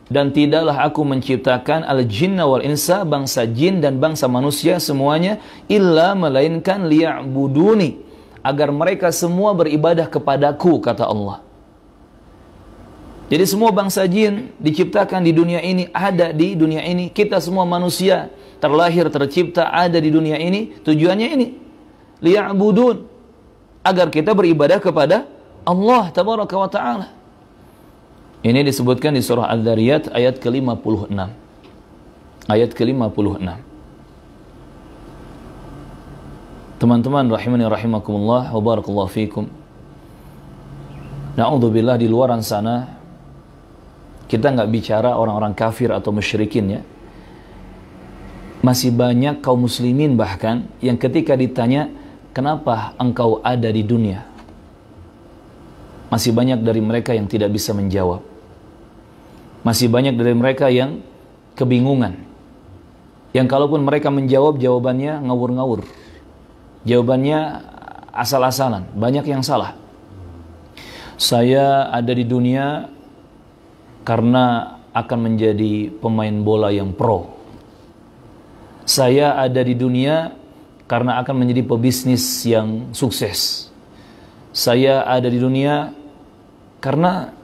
[SPEAKER 1] Dan tidaklah aku menciptakan al-jinna wal insa, bangsa jin dan bangsa manusia semuanya, illa melainkan liya'buduni, agar mereka semua beribadah kepadaku, kata Allah. Jadi semua bangsa jin diciptakan di dunia ini, ada di dunia ini. Kita semua manusia terlahir, tercipta, ada di dunia ini. Tujuannya ini, liya'budun, agar kita beribadah kepada Allah tabaraka wa ta'ala. Ini disebutkan di surah Al-Dzariyat ayat ke-56. Ayat ke-56. Teman-teman rahimani rahimakumullah wa barakallahu fikum. Na'udzubillah, di luaran sana kita nggak bicara orang-orang kafir atau musyrikin ya. Masih banyak kaum muslimin bahkan yang ketika ditanya, kenapa engkau ada di dunia? Masih banyak dari mereka yang tidak bisa menjawab. Masih banyak dari mereka yang kebingungan. Yang kalaupun mereka menjawab, jawabannya ngawur-ngawur. Jawabannya asal-asalan. Banyak yang salah. Saya ada di dunia karena akan menjadi pemain bola yang pro. Saya ada di dunia karena akan menjadi pebisnis yang sukses. Saya ada di dunia karena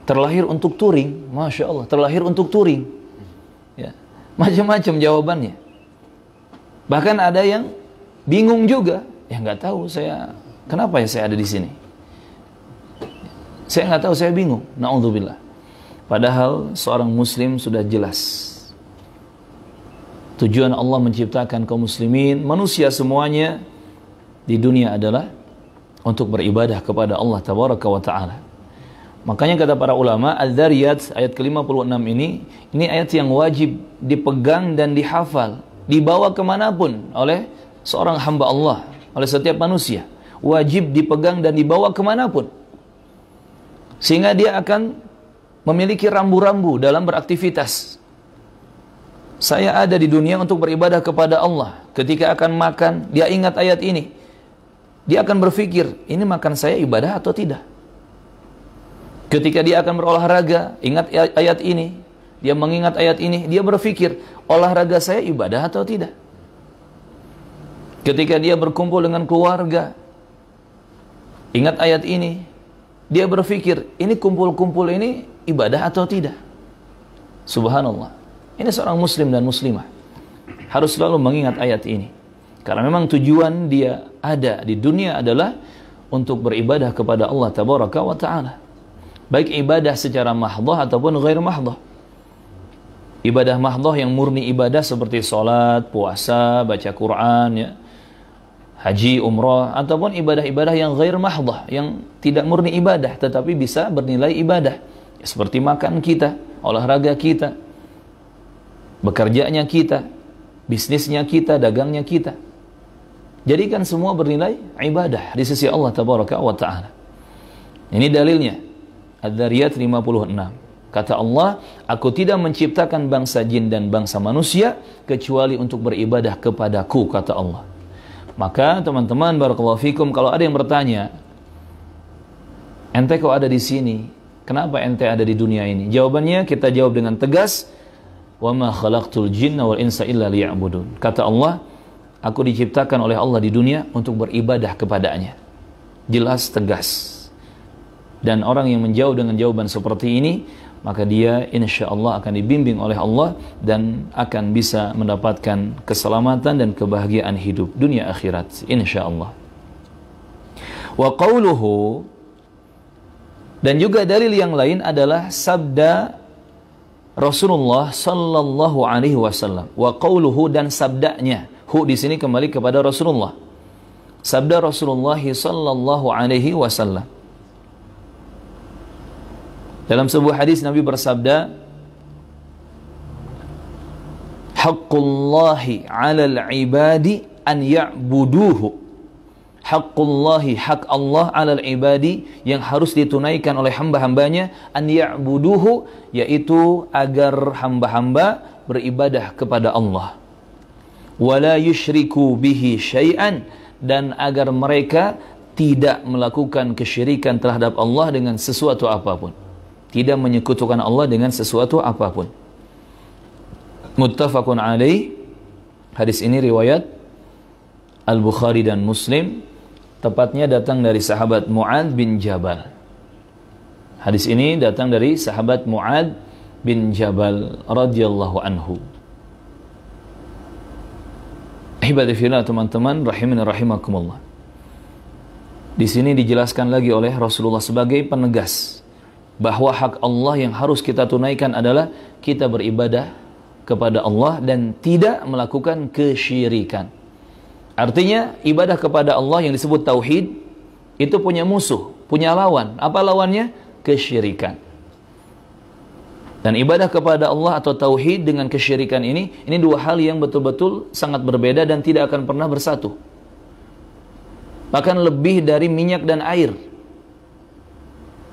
[SPEAKER 1] terlahir untuk touring. Masya Allah, terlahir untuk touring. Ya, macam-macam jawabannya. Bahkan ada yang bingung juga. Ya nggak tahu saya, kenapa ya saya ada di sini. Saya nggak tahu, saya bingung. Na'udzubillah. Padahal seorang muslim sudah jelas. Tujuan Allah menciptakan kaum muslimin, manusia semuanya di dunia adalah untuk beribadah kepada Allah Tabaraka wa Ta'ala. Makanya kata para ulama, Al-Dhariyat ayat ke-56 ini ayat yang wajib dipegang dan dihafal, dibawa kemanapun oleh seorang hamba Allah, oleh setiap manusia. Wajib dipegang dan dibawa kemanapun. Sehingga dia akan memiliki rambu-rambu dalam beraktivitas. Saya ada di dunia untuk beribadah kepada Allah. Ketika akan makan, dia ingat ayat ini. Dia akan berpikir, ini makan saya ibadah atau tidak? Ketika dia akan berolahraga, ingat ayat ini. Dia mengingat ayat ini, dia berpikir, olahraga saya ibadah atau tidak? Ketika dia berkumpul dengan keluarga, ingat ayat ini. Dia berpikir, ini kumpul-kumpul ini ibadah atau tidak? Subhanallah. Ini seorang muslim dan muslimah harus selalu mengingat ayat ini. Karena memang tujuan dia ada di dunia adalah untuk beribadah kepada Allah Tabaraka wa Ta'ala. Baik ibadah secara mahdhah ataupun ghair mahdhah. Ibadah mahdhah yang murni ibadah seperti salat, puasa, baca Quran, ya, haji, umrah, ataupun ibadah-ibadah yang ghair mahdhah, yang tidak murni ibadah tetapi bisa bernilai ibadah. Ya, seperti makan kita, olahraga kita, bekerjanya kita, bisnisnya kita, dagangnya kita. Jadikan semua bernilai ibadah di sisi Allah Tabaraka wa Ta'ala. Ini dalilnya. Ad-Dhariyat 56. Kata Allah, aku tidak menciptakan bangsa jin dan bangsa manusia kecuali untuk beribadah kepadaku, kata Allah. Maka teman-teman, barakallahu fikum, kalau ada yang bertanya, ente kok ada di sini? Kenapa ente ada di dunia ini? Jawabannya kita jawab dengan tegas, wa ma khalaqtul jinna wal insa illa liya'budun. Kata Allah, aku diciptakan oleh Allah di dunia untuk beribadah kepadanya. Jelas, tegas. Dan orang yang menjawab dengan jawaban seperti ini, maka dia insya Allah akan dibimbing oleh Allah dan akan bisa mendapatkan keselamatan dan kebahagiaan hidup dunia akhirat, insya Allah. Wa qawluhu, dan juga dalil yang lain adalah sabda Rasulullah sallallahu alaihi wasallam. Wa qawluhu, dan sabdanya. Hu di sini kembali kepada Rasulullah. Sabda Rasulullah sallallahu alaihi wasallam. Dalam sebuah hadis Nabi bersabda, haqqullahi 'alal 'ibadi an ya'buduhu. Haqqullahi, hak Allah 'alal 'ibadi, yang harus ditunaikan oleh hamba-hambanya, an ya'buduhu, yaitu agar hamba-hamba beribadah kepada Allah. Wala yusyriku bihi syai'an, dan agar mereka tidak melakukan kesyirikan terhadap Allah dengan sesuatu apapun. Tidak menyekutukan Allah dengan sesuatu apapun. Muttafaqun alaih. Hadis ini riwayat Al-Bukhari dan Muslim. Tepatnya datang dari sahabat Mu'ad bin Jabal. Hadis ini datang dari sahabat Mu'ad bin Jabal radhiyallahu anhu. Ahibati fillah, teman-teman rahimani rahimakumullah. Di sini dijelaskan lagi oleh Rasulullah sebagai penegas bahwa hak Allah yang harus kita tunaikan adalah kita beribadah kepada Allah dan tidak melakukan kesyirikan. Artinya ibadah kepada Allah yang disebut tauhid itu punya musuh, punya lawan. Apa lawannya? Kesyirikan. Dan ibadah kepada Allah atau tauhid dengan kesyirikan ini dua hal yang betul-betul sangat berbeda dan tidak akan pernah bersatu. Bahkan lebih dari minyak dan air.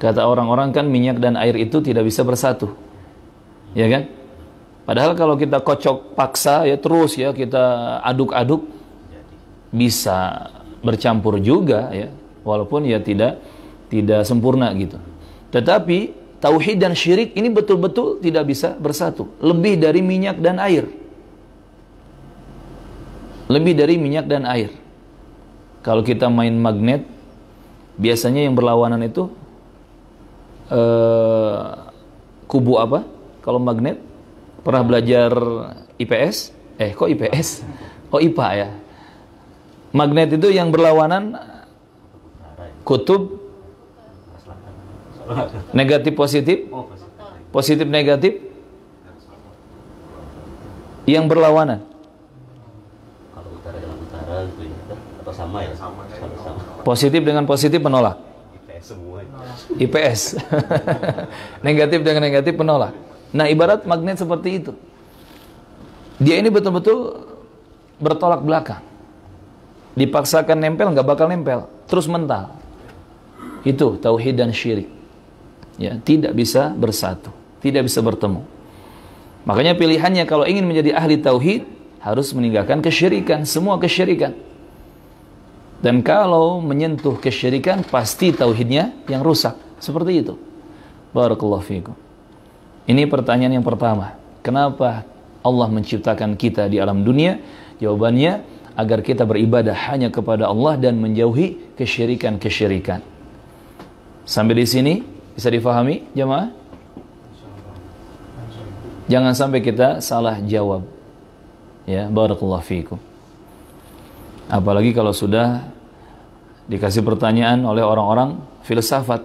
[SPEAKER 1] Kata orang-orang kan minyak dan air itu tidak bisa bersatu. Ya kan? Padahal kalau kita kocok paksa ya terus ya kita aduk-aduk bisa bercampur juga ya, walaupun ya tidak sempurna gitu. Tetapi tauhid dan syirik ini betul-betul tidak bisa bersatu. Lebih dari minyak dan air. Lebih dari minyak dan air. Kalau kita main magnet, biasanya yang berlawanan itu kubu apa? Kalau magnet, pernah belajar IPS? Kok IPS? Oh IPA ya. Magnet itu yang berlawanan kutub negatif positif, positif negatif, yang berlawanan.
[SPEAKER 2] Kalau utara dengan utara gitu ya, atau sama ya? Sama.
[SPEAKER 1] Positif dengan positif menolak.
[SPEAKER 2] IPS semua.
[SPEAKER 1] IPS. Negatif dengan negatif menolak. Nah, ibarat magnet seperti itu. Dia ini betul-betul bertolak belakang. Dipaksakan nempel, nggak bakal nempel. Terus mental. Itu tauhid dan syirik. Ya, tidak bisa bersatu. Tidak bisa bertemu. Makanya pilihannya kalau ingin menjadi ahli tauhid, harus meninggalkan kesyirikan. Semua kesyirikan. Dan kalau menyentuh kesyirikan, pasti tauhidnya yang rusak. Seperti itu. Barakallahu fiikum. Ini pertanyaan yang pertama. Kenapa Allah menciptakan kita di alam dunia? Jawabannya, agar kita beribadah hanya kepada Allah dan menjauhi kesyirikan-kesyirikan. Sampai di sini bisa difahami, jemaah? Jangan sampai kita salah jawab. Ya, barakallahu fiikum. Apalagi kalau sudah dikasih pertanyaan oleh orang-orang filsafat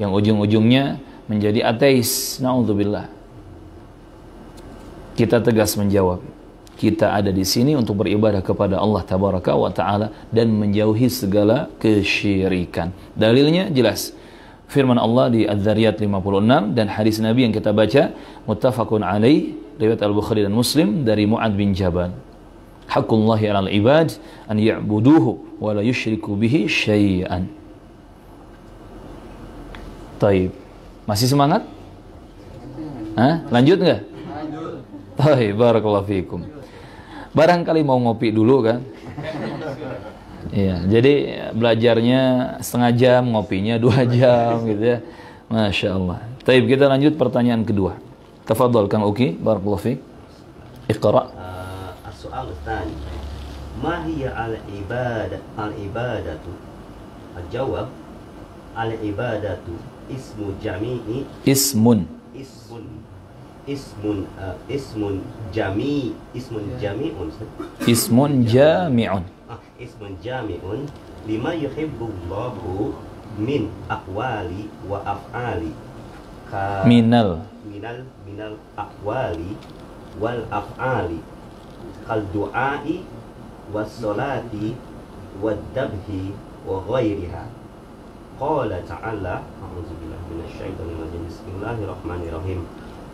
[SPEAKER 1] yang ujung-ujungnya menjadi ateis. Na'udzubillah. Kita tegas menjawab. Kita ada di sini untuk beribadah kepada Allah Tabaraka wa Ta'ala dan menjauhi segala kesyirikan. Dalilnya jelas. Firman Allah di Az-Zariyat 56 dan hadis Nabi yang kita baca muttafaqun alaih riwayat Al-Bukhari dan Muslim dari Mu'adz bin Jabal. Haqqullahi 'alal ibad an ya'buduhu wa la yusyriku bihi syai'an. Taib. Masih semangat? Lanjut nggak? Lanjut. Taib, barakallahu fiikum. Barangkali mau ngopi dulu kan? Iya, jadi belajarnya setengah jam, ngopinya 2 jam gitu ya. Masya Allah. Taib, kita lanjut pertanyaan kedua. Tafadhal Kang Uki, barakallahu fiik. Iqra.
[SPEAKER 2] As-soal tsani. Ma hiya al-ibadatu? Al-jawab, al-ibadatu ismu jami'i ismun jami'un lima yuhibbullahu min aqwali wa af'ali minal aqwali wal af'ali kal du'ai was salati wad dabhi wa ghairiha. Qala ta'ala, a'udzubillahi minasyaitonir rajim, bismillahirrahmanirrahim.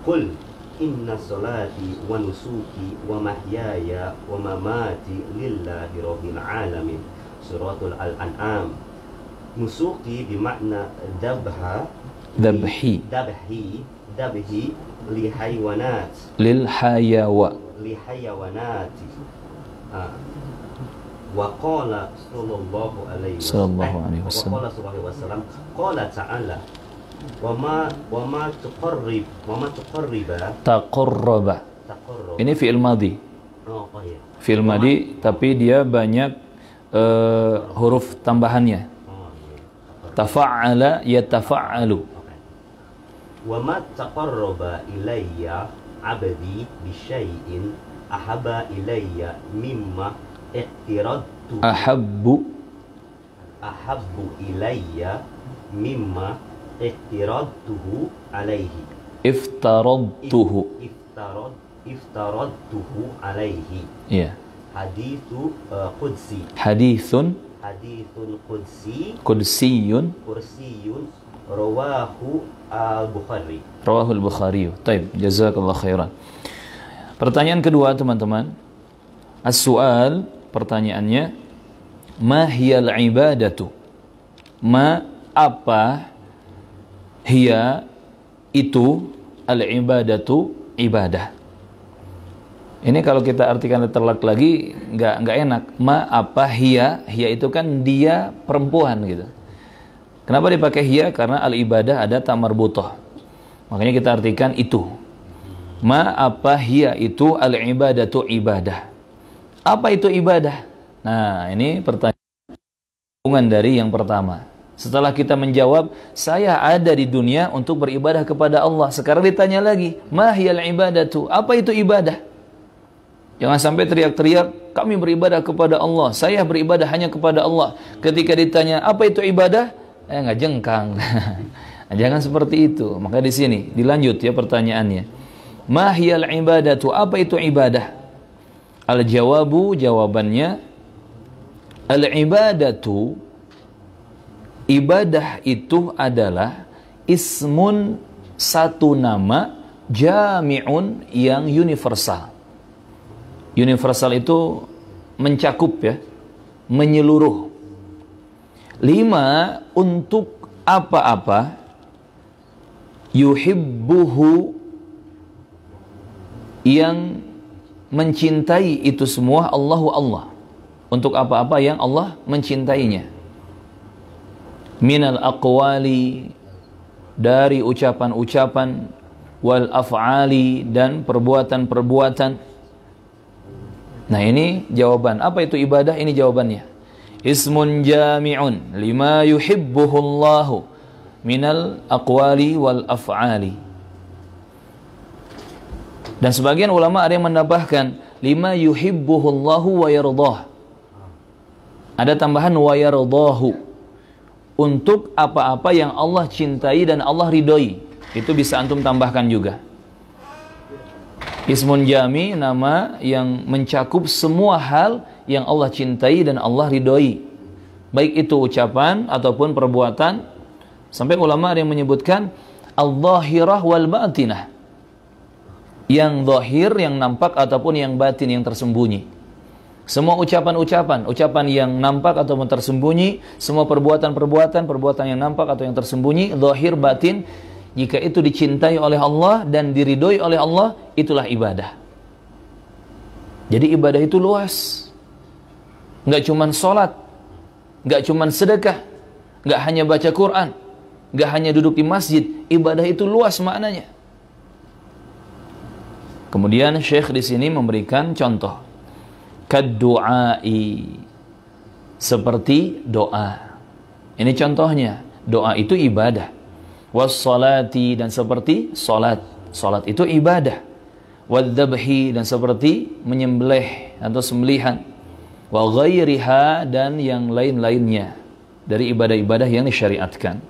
[SPEAKER 2] Qul inna salati wa nusuki wa mahyaya wa mamati lillahi rabbil alamin. Suratul Al-An'am. Nusuki bermakna dabhi li hayawanat li hayawanati. Wa qala sallallahu alaihi wasallam qala ta'ala wa ma taqarraba. Ini fi'il madhi. Fi'il madhi tapi dia banyak huruf tambahannya. Tafa'ala yatafa'alu. Wa ma taqarraba ilayya 'abdi bi syai'in ahabba ilayya mimma ahabbu ilayya mimma iftaradtuhu alaihi. Iftaradtuhu alaihi. Iya. Hadithu qudsi. Hadithun qudsiyun rawahu al-Bukhari. Rawahu al-Bukhari. Baik, jazakallahu khairan. Pertanyaan kedua, teman-teman. As-su'al, pertanyaannya, ma hiyal ibadatu? Ma apa
[SPEAKER 1] hiya itu, al-ibadatu ibadah. Ini kalau kita artikan terlak lagi nggak enak. Ma apa hiya? Hiya itu kan dia perempuan gitu. Kenapa dipakai hiya? Karena al-ibadah ada ta marbuthah. Makanya kita artikan itu. Ma apa hiya itu al-ibadatu ibadah. Apa itu ibadah? Nah, ini pertanyaan dari yang pertama. Setelah kita menjawab, saya ada di dunia untuk beribadah kepada Allah. Sekarang ditanya lagi, ma hiyal ibadatu? Apa itu ibadah? Jangan sampai teriak-teriak, kami beribadah kepada Allah, saya beribadah hanya kepada Allah. Ketika ditanya, apa itu ibadah? Nggak jengkang. Jangan seperti itu. Maka di sini, dilanjut ya pertanyaannya. Ma hiyal ibadatu? Apa itu ibadah? Al-jawabu, jawabannya, al-ibadatu, ibadah itu adalah ismun, satu nama, jami'un, yang universal. Universal itu mencakup ya, menyeluruh. 5, untuk apa-apa, yuhibbuhu, yang mencintai itu semua, Allahu Allah. Untuk apa-apa yang Allah mencintainya. Minal aqwali, dari ucapan-ucapan, wal af'ali, dan perbuatan-perbuatan. Nah, ini jawaban. Apa itu ibadah? Ini jawabannya. Ismun jami'un lima yuhibbuhu Allahu minal aqwali wal af'ali. Dan sebagian ulama ada yang menambahkan lima yuhibbuhu Allahu wa yardah. Ada tambahan wa yardahu. Untuk apa-apa yang Allah cintai dan Allah ridhoi. Itu bisa antum tambahkan juga. Ismun jami, nama yang mencakup semua hal yang Allah cintai dan Allah ridhoi. Baik itu ucapan ataupun perbuatan. Sampai ulama ada yang menyebutkan al-zahirah wal batinah. Yang zahir, yang nampak, ataupun yang batin, yang tersembunyi. Semua ucapan-ucapan, ucapan yang nampak ataupun tersembunyi, semua perbuatan-perbuatan, perbuatan yang nampak atau yang tersembunyi, zahir, batin, jika itu dicintai oleh Allah dan diridhoi oleh Allah, itulah ibadah. Jadi ibadah itu luas. Nggak cuman sholat, nggak cuman sedekah, nggak hanya baca Quran, nggak hanya duduk di masjid. Ibadah itu luas maknanya. Kemudian Syekh di sini memberikan contoh. Kaddu'ai, seperti doa. Ini contohnya. Doa itu ibadah. Wassalati, dan seperti salat. Salat itu ibadah. Wadzabhi, dan seperti menyembelih atau sembelihan. Wa ghairiha, dan yang lain-lainnya dari ibadah-ibadah yang disyariatkan.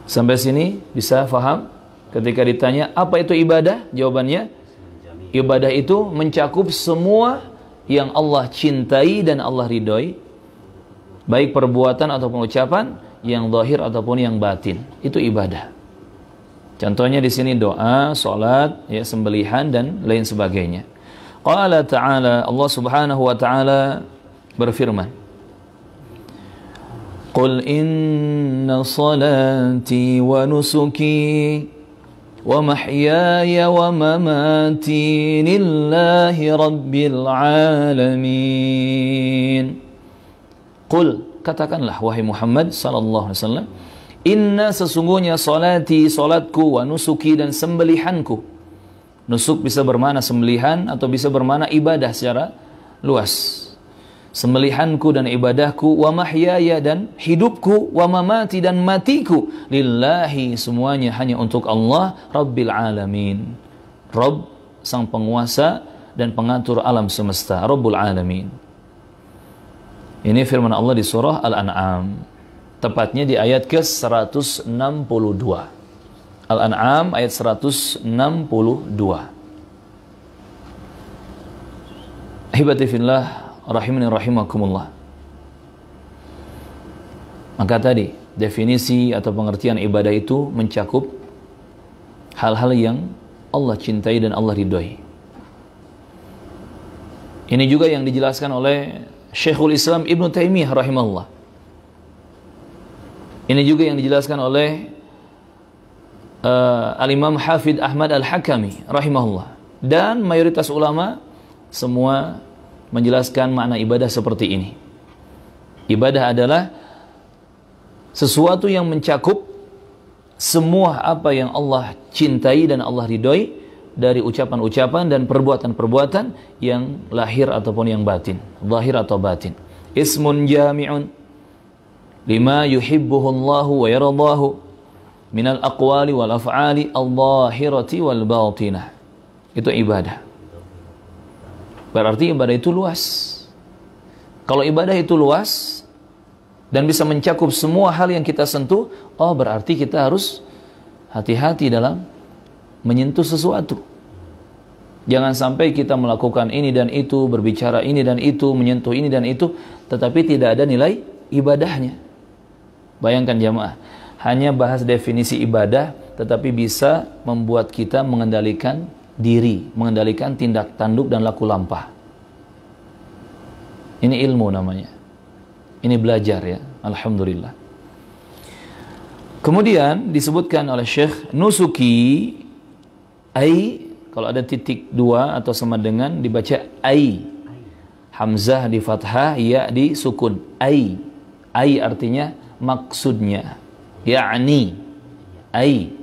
[SPEAKER 1] Sampai sini bisa faham? Ketika ditanya apa itu ibadah, jawabannya ibadah itu mencakup semua yang Allah cintai dan Allah ridhoi, baik perbuatan ataupun ucapan, yang zahir ataupun yang batin. Itu ibadah. Contohnya di sini doa, salat, ya, sembelihan dan lain sebagainya. Qala ta'ala, Allah Subhanahu wa ta'ala berfirman, Qul inna salati wa nusuki wa mahyaya wa mamati lillahi rabbil alamin. Qul, katakanlah wahai Muhammad sallallahu alaihi wasallam, inna, sesungguhnya, salati, salatku, wa nusuki, dan sembelihanku. Nusuk bisa bermakna sembelihan atau bisa bermakna ibadah secara luas. Sembelihanku dan ibadahku, wa mahyaya, dan hidupku, wa mamati, dan matiku, lillahi, semuanya hanya untuk Allah, rabbil alamin. Rabb, sang penguasa dan pengatur alam semesta, rabbul alamin. Ini firman Allah di surah Al-An'am, tepatnya di ayat ke-162. Al-An'am ayat 162. Ahibati fillah, rahimani rahimakumullah. Maka tadi definisi atau pengertian ibadah itu mencakup hal-hal yang Allah cintai dan Allah ridhoi. Ini juga yang dijelaskan oleh Syekhul Islam Ibn Taimiyah rahimahullah. Ini juga yang dijelaskan oleh Al-Imam Hafidh Ahmad Al-Hakami rahimahullah. Dan mayoritas ulama semua menjelaskan makna ibadah seperti ini. Ibadah adalah sesuatu yang mencakup semua apa yang Allah cintai dan Allah ridhoi dari ucapan-ucapan dan perbuatan-perbuatan yang lahir ataupun yang batin, zahir atau batin. Ismun jami'un lima yuhibbuhu Allahu wa yaradahu minal aqwali wal af'ali al-zahirati wal batinah. Itu ibadah. Berarti ibadah itu luas. Kalau ibadah itu luas dan bisa mencakup semua hal yang kita sentuh, oh berarti kita harus hati-hati dalam menyentuh sesuatu. Jangan sampai kita melakukan ini dan itu, berbicara ini dan itu, menyentuh ini dan itu, tetapi tidak ada nilai ibadahnya. Bayangkan jamaah, hanya bahas definisi ibadah, tetapi bisa membuat kita mengendalikan diri, mengendalikan tindak tanduk dan laku lampah. Ini ilmu namanya. Ini belajar ya, alhamdulillah. Kemudian disebutkan oleh Syekh, nusuki ai, kalau ada titik dua atau sama dengan dibaca ai. Hamzah di fathah, ya di sukun. Ai. Ai artinya maksudnya. Ya'ni. Ai.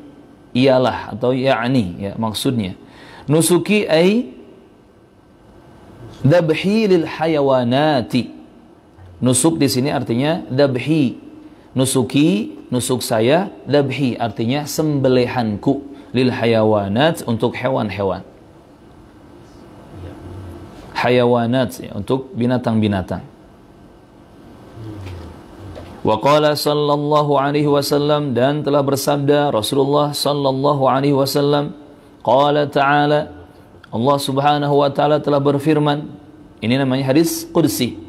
[SPEAKER 1] Ialah atau ya'ni, ya maksudnya. Nusuki ai dabhi lil hayawanati. Nusuk di sini artinya dabhi. Nusuki, nusuk saya, dabhi artinya sembelihanku, lil hayawanat untuk hewan-hewan. Hayawanat ya, untuk binatang-binatang. Wa qala sallallahu alaihi wasallam, dan telah bersabda Rasulullah sallallahu alaihi wasallam, qala ta'ala, Allah subhanahu wa ta'ala telah berfirman. Ini namanya hadis qudsi.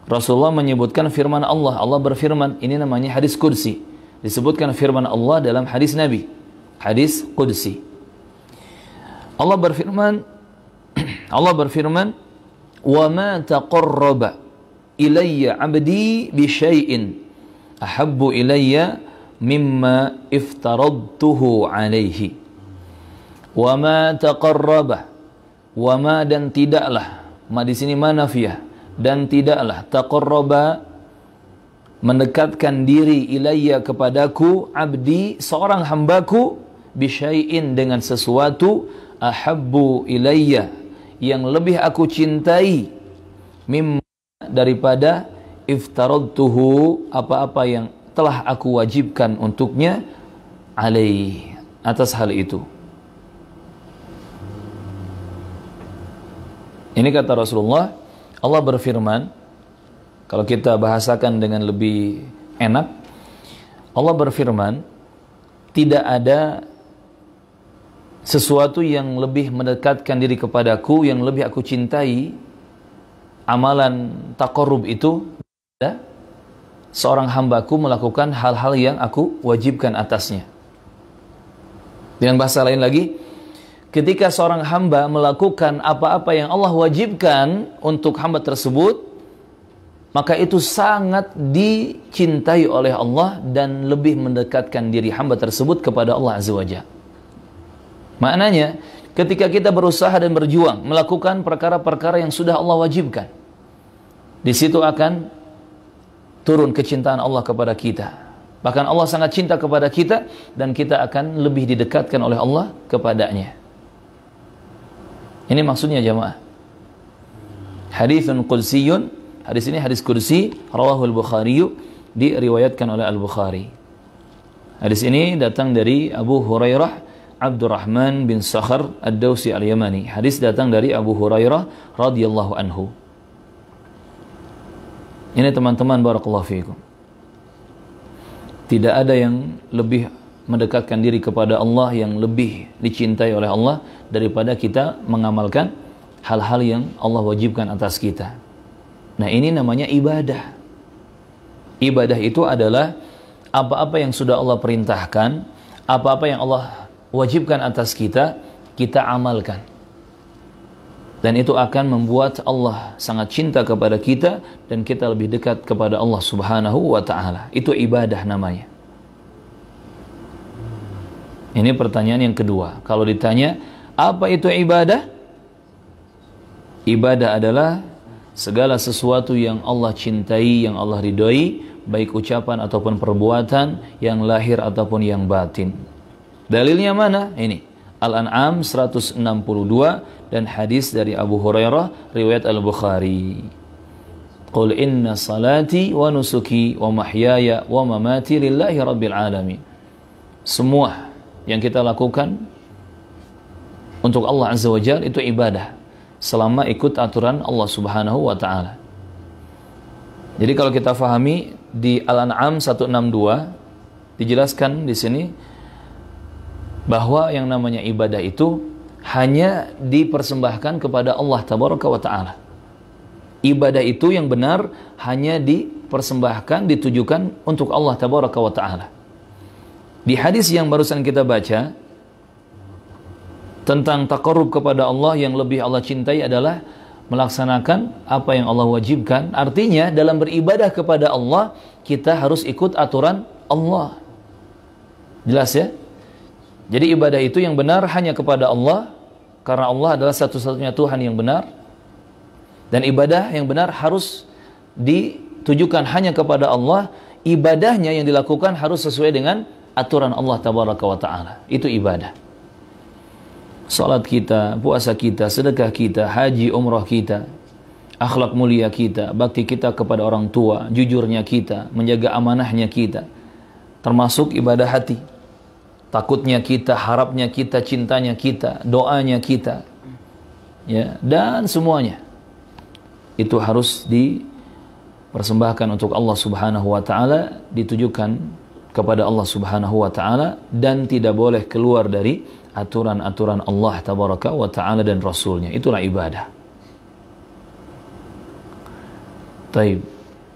[SPEAKER 1] Rasulullah menyebutkan firman Allah, Allah berfirman, ini namanya hadis qudsi. Disebutkan firman Allah dalam hadis Nabi, hadis qudsi. Allah berfirman, wa ma taqarraba ilayya 'abdi bi syai'in ahabbu ilayya mimma iftaradtuhu alaihi. Wa ma taqarraba, wa ma dan tidaklah, ma di sini ma nafiyah, dan tidaklah, taqarraba mendekatkan diri, ilayya kepadaku, abdi seorang hambaku, bisyai'in dengan sesuatu, ahabbu ilayya yang lebih aku cintai, mimma daripada iftaradtuhu apa-apa yang telah aku wajibkan untuknya, alaih atas hal itu. Ini kata Rasulullah. Allah berfirman, kalau kita bahasakan dengan lebih enak, Allah berfirman, tidak ada sesuatu yang lebih mendekatkan diri kepadaku, yang lebih aku cintai, amalan taqarrub itu, ada seorang hambaku melakukan hal-hal yang aku wajibkan atasnya. Dengan bahasa lain lagi, ketika seorang hamba melakukan apa-apa yang Allah wajibkan untuk hamba tersebut, maka itu sangat dicintai oleh Allah dan lebih mendekatkan diri hamba tersebut kepada Allah Azza wa Jalla. Maknanya, ketika kita berusaha dan berjuang melakukan perkara-perkara yang sudah Allah wajibkan, di situ akan turun kecintaan Allah kepada kita. Bahkan Allah sangat cinta kepada kita dan kita akan lebih didekatkan oleh Allah kepadanya. Ini maksudnya jamaah. Haditsun qudsiyun, hadis ini hadis qudsi, rawahu al-Bukhari, diriwayatkan oleh Al-Bukhari. Hadis ini datang dari Abu Hurairah Abdurrahman bin Sakhar Ad-Dawsi Al-Yamani. Hadis datang dari Abu Hurairah radhiyallahu anhu. Ini teman-teman, barakallahu fiikum. Tidak ada yang lebih mendekatkan diri kepada Allah, yang lebih dicintai oleh Allah daripada kita mengamalkan hal-hal yang Allah wajibkan atas kita. Nah, ini namanya ibadah. Ibadah itu adalah apa-apa yang sudah Allah perintahkan, apa-apa yang Allah wajibkan atas kita, kita amalkan. Dan itu akan membuat Allah sangat cinta kepada kita dan kita lebih dekat kepada Allah Subhanahu wa ta'ala. Itu ibadah namanya. Ini pertanyaan yang kedua. Kalau ditanya, apa itu ibadah? Ibadah adalah segala sesuatu yang Allah cintai, yang Allah ridhoi, baik ucapan ataupun perbuatan, yang lahir ataupun yang batin. Dalilnya mana? Ini Al-An'am 162 dan hadis dari Abu Hurairah riwayat Al-Bukhari. Qul inna salati wa nusuki wa mahyaya wa mamati lillahi rabbil alamin. Semua yang kita lakukan untuk Allah Azza wa Jalla itu ibadah selama ikut aturan Allah Subhanahu wa taala. Jadi kalau kita fahami di Al-An'am 162 dijelaskan di sini bahwa yang namanya ibadah itu hanya dipersembahkan kepada Allah Tabaraka wa ta'ala. Ibadah itu yang benar hanya dipersembahkan, ditujukan untuk Allah Tabaraka wa ta'ala. Di hadis yang barusan kita baca tentang taqarrub kepada Allah, yang lebih Allah cintai adalah melaksanakan apa yang Allah wajibkan. Artinya dalam beribadah kepada Allah kita harus ikut aturan Allah. Jelas ya? Jadi ibadah itu yang benar hanya kepada Allah, karena Allah adalah satu-satunya Tuhan yang benar. Dan ibadah yang benar harus ditujukan hanya kepada Allah. Ibadahnya yang dilakukan harus sesuai dengan aturan Allah Tabaraka wa ta'ala. Itu ibadah. Salat kita, puasa kita, sedekah kita, haji, umrah kita, akhlak mulia kita, bakti kita kepada orang tua, jujurnya kita, menjaga amanahnya kita, termasuk ibadah hati. Takutnya kita, harapnya kita, cintanya kita, doanya kita, ya, dan semuanya itu harus dipersembahkan untuk Allah Subhanahu wa ta'ala, ditujukan kepada Allah Subhanahu wa ta'ala, dan tidak boleh keluar dari aturan-aturan Allah Tabaraka wa ta'ala dan Rasulnya. Itulah ibadah. Taib.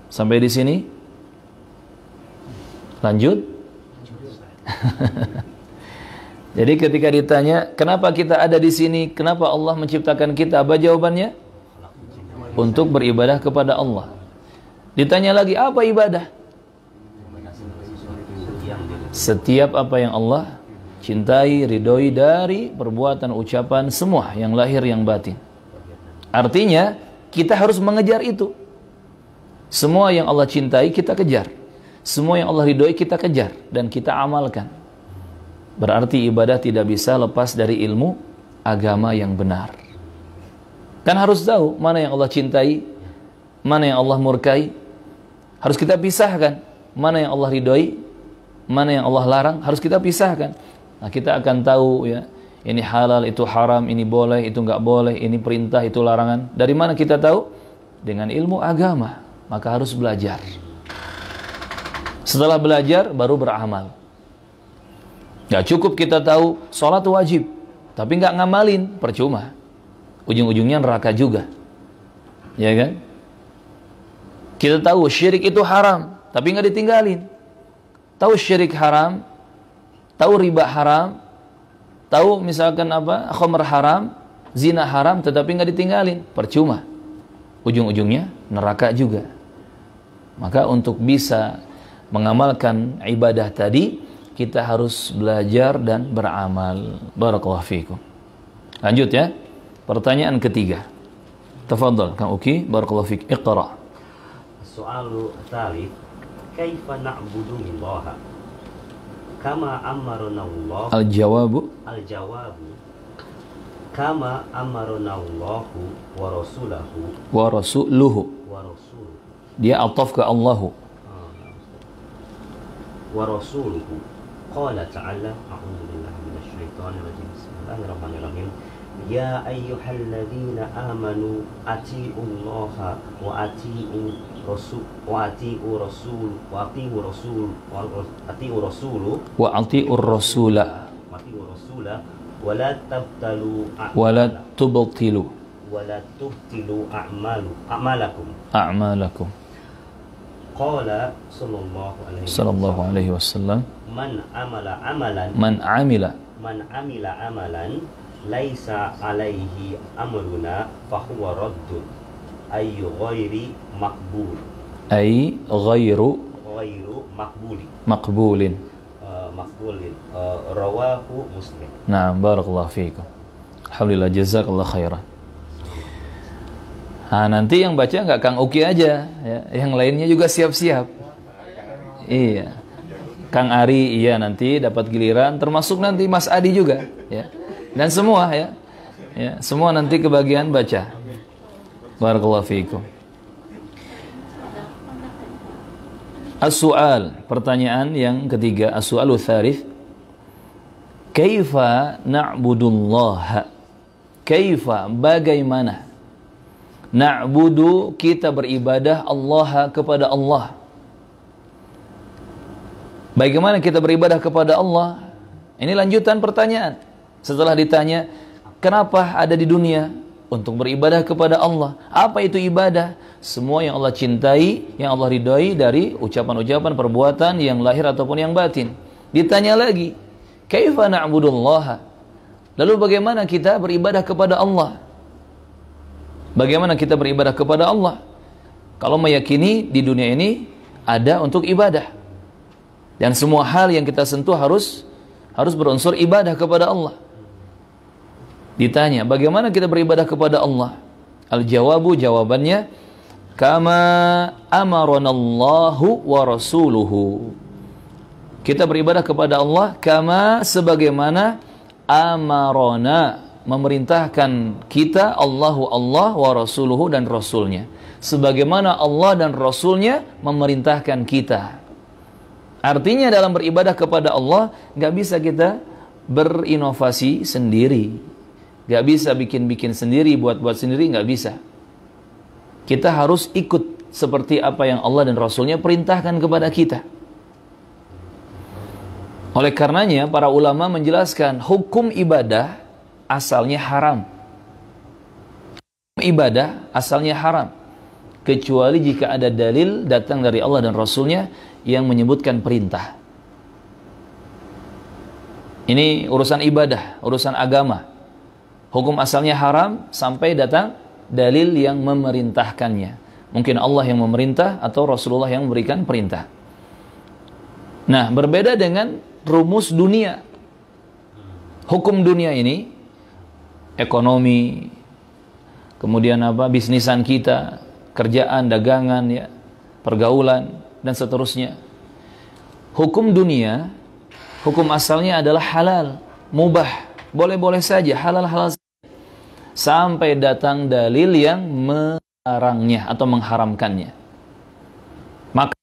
[SPEAKER 1] Sampai di sini? Lanjut? Jadi ketika ditanya, kenapa kita ada di sini? Kenapa Allah menciptakan kita? Apa jawabannya? Untuk beribadah kepada Allah. Ditanya lagi, apa ibadah? Setiap apa yang Allah cintai, ridhoi dari perbuatan, ucapan, semua yang lahir, yang batin. Artinya, kita harus mengejar itu. Semua yang Allah cintai, kita kejar. Semua yang Allah ridhoi, kita kejar. Dan kita amalkan. Berarti ibadah tidak bisa lepas dari ilmu agama yang benar. Kan harus tahu mana yang Allah cintai, mana yang Allah murkai. Harus kita pisahkan. Mana yang Allah ridhoi, mana yang Allah larang, harus kita pisahkan. Nah, kita akan tahu ya, ini halal, itu haram, ini boleh, itu enggak boleh, ini perintah, itu larangan. Dari mana kita tahu? Dengan ilmu agama. Maka harus belajar. Setelah belajar baru beramal. Gak cukup kita tahu sholat wajib, tapi gak ngamalin, percuma. Ujung-ujungnya neraka juga. Ya kan? Kita tahu syirik itu haram, tapi gak ditinggalin. Tahu syirik haram, tahu riba haram, tahu misalkan apa, khamr haram, zina haram, tetapi gak ditinggalin, percuma. Ujung-ujungnya neraka juga. Maka untuk bisa mengamalkan ibadah tadi, kita harus belajar dan beramal. Barakallahu fiikum. Lanjut ya. Pertanyaan ketiga. Tafadhal Kang Uki, barakallahu fiik. Iqra.
[SPEAKER 2] Soalu tsalits, kaifa na'budu Allah kama amarna Allah?
[SPEAKER 1] Al-jawabu
[SPEAKER 2] kama amarna Allah wa rasuluhu.
[SPEAKER 1] Dia ataf ke Allahu.
[SPEAKER 2] Wa rasuluhu. Qala ta'ala, a'udzu billahi minasyaitonir rajim. Bismillahirrahmanirrahim. Ya ayyuhalladzina amanu atiiullaha wa atiiu rasul wa atiiu rasul wa atiiu rasul wa atiiu rasula wa la tubtilu a'malakum. Qala sallallahu alaihi wasallam, man amila amalan laisa alaihi amruna fahuwa raddun ay ghairi maqbul.
[SPEAKER 1] Ay ghairu
[SPEAKER 2] maqbulin. Rawahu Muslim.
[SPEAKER 1] Nah, barakallahu fiikum. Alhamdulillah, jazakallah khairan. Nah, nanti yang baca nggak Kang Uki aja, ya. Yang lainnya juga siap-siap. Iya. Kang Ari, iya nanti dapat giliran, termasuk nanti Mas Adi juga, ya. Dan semua, ya. Ya, semua nanti kebagian baca. Barakallahu fiikum. As-su'al, pertanyaan yang ketiga, as-su'alu tsarits. Kaifa na'budullaha? Kaifa, bagaimana? Na'budu, kita beribadah Allah kepada Allah. Bagaimana kita beribadah kepada Allah? Ini lanjutan pertanyaan. Setelah ditanya, kenapa ada di dunia? Untuk beribadah kepada Allah. Apa itu ibadah? Semua yang Allah cintai, yang Allah ridhai dari ucapan-ucapan, perbuatan yang lahir ataupun yang batin. Ditanya lagi, kaifa na'budullaha? Lalu bagaimana kita beribadah kepada Allah? Bagaimana kita beribadah kepada Allah? Kalau meyakini di dunia ini ada untuk ibadah. Dan semua hal yang kita sentuh harus berunsur ibadah kepada Allah. Ditanya, bagaimana kita beribadah kepada Allah? Al-jawabu, jawabannya, kama amaranallahu wa rasuluhu. Kita beribadah kepada Allah kama, sebagaimana amarona, memerintahkan kita, Allahu Allah wa rasuluhu, dan rasulnya. Sebagaimana Allah dan rasulnya memerintahkan kita. Artinya dalam beribadah kepada Allah gak bisa kita berinovasi sendiri. Gak bisa bikin-bikin sendiri, buat-buat sendiri, gak bisa. Kita harus ikut seperti apa yang Allah dan Rasulnya perintahkan kepada kita. Oleh karenanya para ulama menjelaskan hukum ibadah asalnya haram. Ibadah asalnya haram, kecuali jika ada dalil datang dari Allah dan Rasulnya yang menyebutkan perintah. Ini urusan ibadah, urusan agama. Hukum asalnya haram sampai datang dalil yang memerintahkannya. Mungkin Allah yang memerintah atau Rasulullah yang memberikan perintah. Nah, berbeda dengan rumus dunia. Hukum dunia ini, ekonomi, kemudian bisnisan kita, kerjaan, dagangan, ya, pergaulan, dan seterusnya. Hukum dunia, hukum asalnya adalah halal, mubah, boleh-boleh saja, halal-halal, sampai datang dalil yang melarangnya atau mengharamkannya. Maka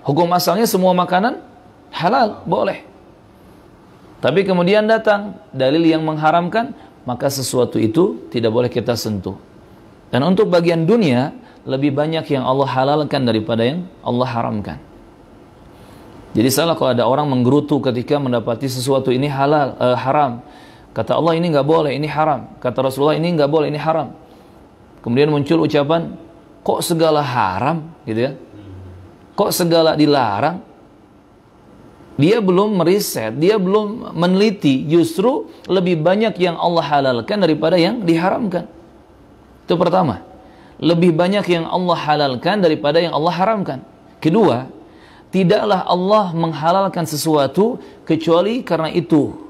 [SPEAKER 1] hukum asalnya semua makanan halal, boleh. Tapi kemudian datang dalil yang mengharamkan, maka sesuatu itu tidak boleh kita sentuh. Dan untuk bagian dunia, lebih banyak yang Allah halalkan daripada yang Allah haramkan. Jadi salah kalau ada orang menggerutu ketika mendapati sesuatu ini haram. Kata Allah ini nggak boleh, ini haram. Kata Rasulullah ini nggak boleh, ini haram. Kemudian muncul ucapan, kok segala haram, gitu ya? Kok segala dilarang? Dia belum meriset, dia belum meneliti. Justru lebih banyak yang Allah halalkan daripada yang diharamkan. Itu pertama. Lebih banyak yang Allah halalkan daripada yang Allah haramkan. Kedua, tidaklah Allah menghalalkan sesuatu kecuali karena itu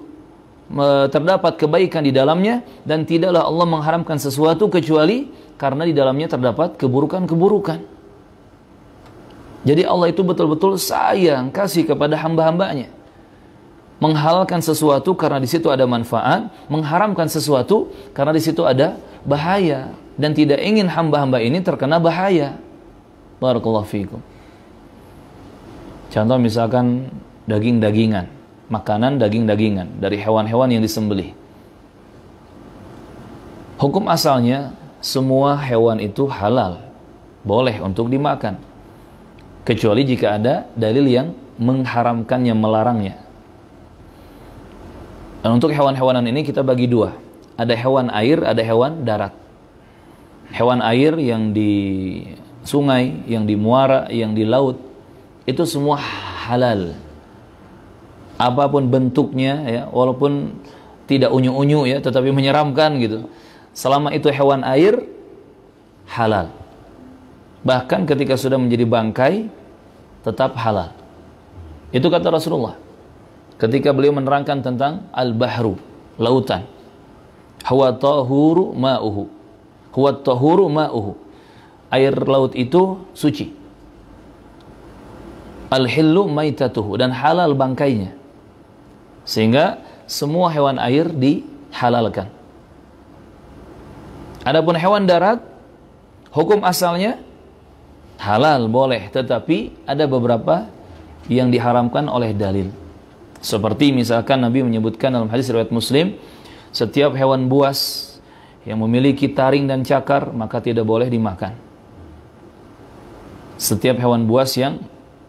[SPEAKER 1] terdapat kebaikan di dalamnya, dan tidaklah Allah mengharamkan sesuatu kecuali karena di dalamnya terdapat keburukan-keburukan. Jadi Allah itu betul-betul sayang, kasih kepada hamba-hambanya. Menghalalkan sesuatu karena di situ ada manfaat, mengharamkan sesuatu karena di situ ada bahaya, dan tidak ingin hamba-hamba ini terkena bahaya. Barakallahu fiikum. Contoh misalkan daging-dagingan, makanan daging-dagingan dari hewan-hewan yang disembelih. Hukum asalnya semua hewan itu halal, boleh untuk dimakan, kecuali jika ada dalil yang mengharamkannya, melarangnya. Dan untuk hewan-hewanan ini kita bagi dua. Ada hewan air, ada hewan darat. Hewan air yang di sungai, yang di muara, yang di laut, itu semua halal. Apapun bentuknya, ya, walaupun tidak unyu-unyu ya, tetapi menyeramkan gitu. Selama itu hewan air, halal. Bahkan ketika sudah menjadi bangkai, tetap halal. Itu kata Rasulullah ketika beliau menerangkan tentang al-bahru, lautan. Huwa tahuru ma'uhu. Huwa tahuru ma'uhu. Air laut itu suci. Al-hillu maitatuhu, dan halal bangkainya. Sehingga semua hewan air dihalalkan. Adapun hewan darat, hukum asalnya halal, boleh, tetapi ada beberapa yang diharamkan oleh dalil. Seperti misalkan Nabi menyebutkan dalam hadis riwayat Muslim, setiap hewan buas yang memiliki taring dan cakar maka tidak boleh dimakan. Setiap hewan buas yang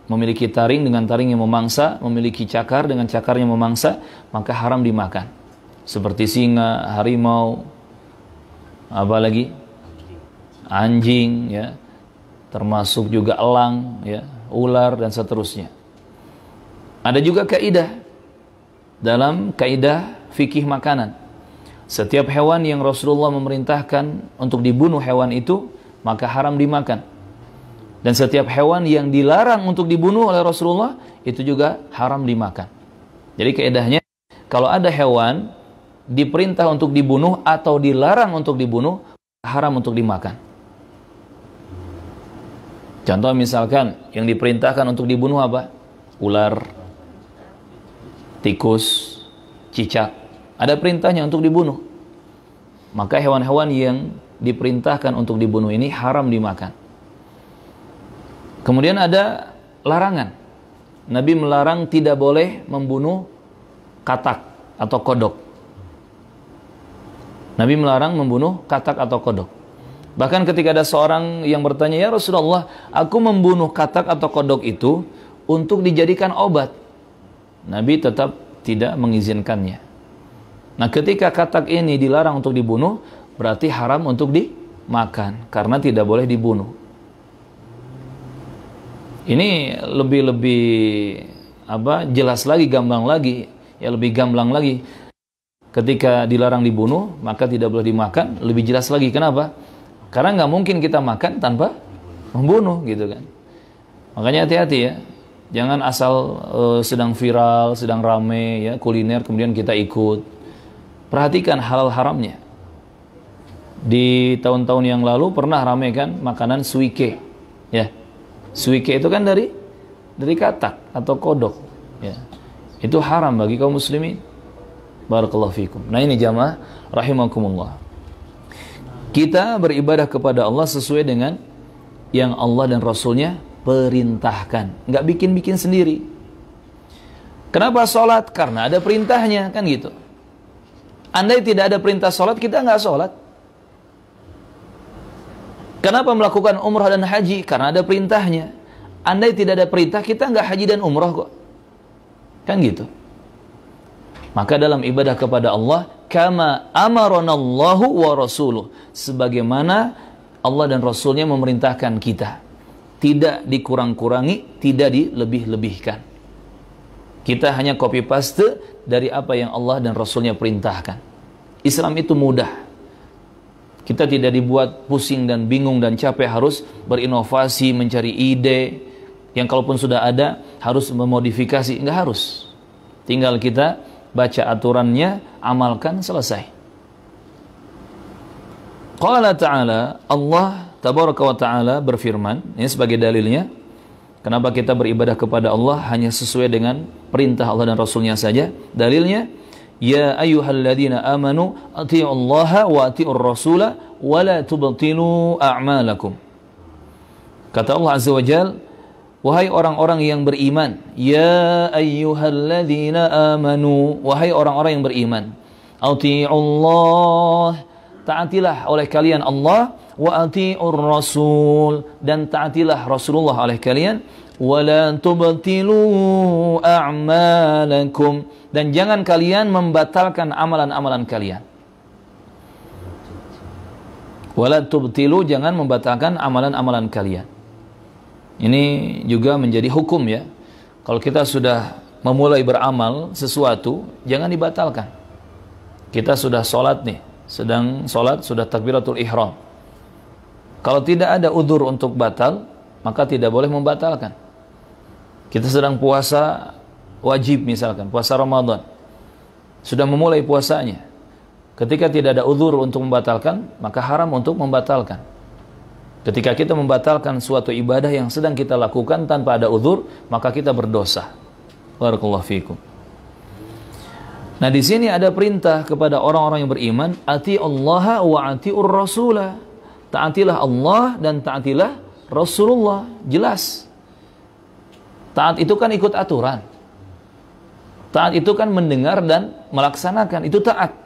[SPEAKER 1] memiliki taring dengan taringnya memangsa, memiliki cakar dengan cakarnya memangsa, maka haram dimakan. Seperti singa, harimau, apalagi anjing ya, termasuk juga elang ya, ular dan seterusnya. Ada juga kaidah dalam kaidah fikih makanan. Setiap hewan yang Rasulullah memerintahkan untuk dibunuh hewan itu, maka haram dimakan. Dan setiap hewan yang dilarang untuk dibunuh oleh Rasulullah, itu juga haram dimakan. Jadi kaidahnya, kalau ada hewan diperintah untuk dibunuh atau dilarang untuk dibunuh, haram untuk dimakan. Contoh misalkan, yang diperintahkan untuk dibunuh apa? Ular, tikus, cicak. Ada perintahnya untuk dibunuh. Maka hewan-hewan yang diperintahkan untuk dibunuh ini haram dimakan. Kemudian ada larangan. Nabi melarang tidak boleh membunuh katak atau kodok. Nabi melarang membunuh katak atau kodok. Bahkan ketika ada seorang yang bertanya, "Ya Rasulullah, aku membunuh katak atau kodok itu untuk dijadikan obat." Nabi tetap tidak mengizinkannya. Nah, ketika katak ini dilarang untuk dibunuh, berarti haram untuk dimakan karena tidak boleh dibunuh. Ini lebih jelas lagi, gamblang lagi, ya lebih gamblang lagi. Ketika dilarang dibunuh, maka tidak boleh dimakan, lebih jelas lagi. Kenapa? Karena nggak mungkin kita makan tanpa membunuh, gitu kan. Makanya hati-hati ya. Jangan asal sedang viral, sedang rame ya kuliner kemudian kita ikut. Perhatikan halal haramnya. Di tahun-tahun yang lalu pernah rame kan makanan suike. Ya. Suike itu kan dari katak atau kodok ya. Itu haram bagi kaum muslimin. Barakallahu fikum. Nah ini jamaah rahimakumullah. Kita beribadah kepada Allah sesuai dengan yang Allah dan Rasulnya perintahkan. Nggak bikin-bikin sendiri. Kenapa sholat? Karena ada perintahnya, kan gitu. Andai tidak ada perintah sholat, kita nggak sholat. Kenapa melakukan umrah dan haji? Karena ada perintahnya. Andai tidak ada perintah, kita nggak haji dan umrah kok. Kan gitu. Maka dalam ibadah kepada Allah, kama amaranallahu wa rasuluh, sebagaimana Allah dan Rasulnya memerintahkan kita. Tidak dikurang-kurangi, tidak dilebih-lebihkan. Kita hanya copy paste dari apa yang Allah dan Rasulnya perintahkan. Islam itu mudah. Kita tidak dibuat pusing dan bingung dan capek harus berinovasi, mencari ide yang kalaupun sudah ada harus memodifikasi. Enggak harus. Tinggal kita baca aturannya, amalkan, selesai. Qala ta'ala, Allah tabaraka wa ta'ala berfirman, ini sebagai dalilnya kenapa kita beribadah kepada Allah hanya sesuai dengan perintah Allah dan Rasulnya saja. Dalilnya, ya ayyuhalladzina amanu atii'ullaha wa atii'ur rasula wa la tubtilu a'malakum. Kata Allah Azza wa Jalla, wahai orang-orang yang beriman, ya ayyuhalladzina amanu, wahai orang-orang yang beriman, atii'ullah, taatilah oleh kalian Allah, wa atii'ur rasul, dan taatilah Rasulullah oleh kalian, wa la tubtilu a'malakum, dan jangan kalian membatalkan amalan-amalan kalian. Wa la tubtilu, jangan membatalkan amalan-amalan kalian. Ini juga menjadi hukum ya. Kalau kita sudah memulai beramal sesuatu, jangan dibatalkan. Kita sudah sholat nih, sedang sholat, sudah takbiratul ihram. Kalau tidak ada udzur untuk batal, maka tidak boleh membatalkan. Kita sedang puasa wajib misalkan, puasa Ramadan. Sudah memulai puasanya. Ketika tidak ada udzur untuk membatalkan, maka haram untuk membatalkan. Ketika kita membatalkan suatu ibadah yang sedang kita lakukan tanpa ada udzur, maka kita berdosa. Barakallahu fikum. Nah, di sini ada perintah kepada orang-orang yang beriman, atiullaha wa atiur rasulah. Taatilah Allah dan taatilah Rasulullah. Jelas. Taat itu kan ikut aturan. Taat itu kan mendengar dan melaksanakan. Itu taat.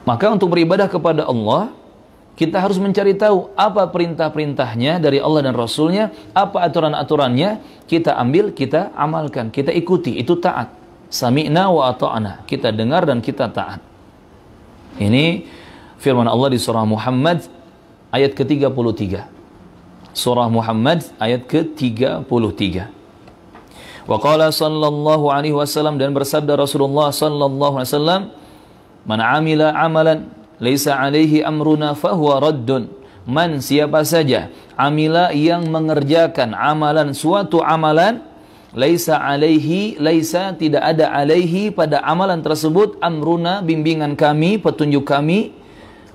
[SPEAKER 1] Maka untuk beribadah kepada Allah, kita harus mencari tahu apa perintah-perintahnya dari Allah dan Rasulnya, apa aturan-aturannya, kita ambil, kita amalkan, kita ikuti. Itu taat. Sami'na wa ata'na. Kita dengar dan kita taat. Ini firman Allah di surah Muhammad ayat ke-33. Surah Muhammad ayat ke-33. Wa qala sallallahu alaihi wasallam, dan bersabda Rasulullah sallallahu alaihi wasallam, man amila amalan laisa alaihi amruna fahuwa raddun. Man, siapa saja, amila yang mengerjakan amalan, suatu amalan, laisa alaihi, laisa tidak ada alaihi pada amalan tersebut, amruna bimbingan kami, petunjuk kami,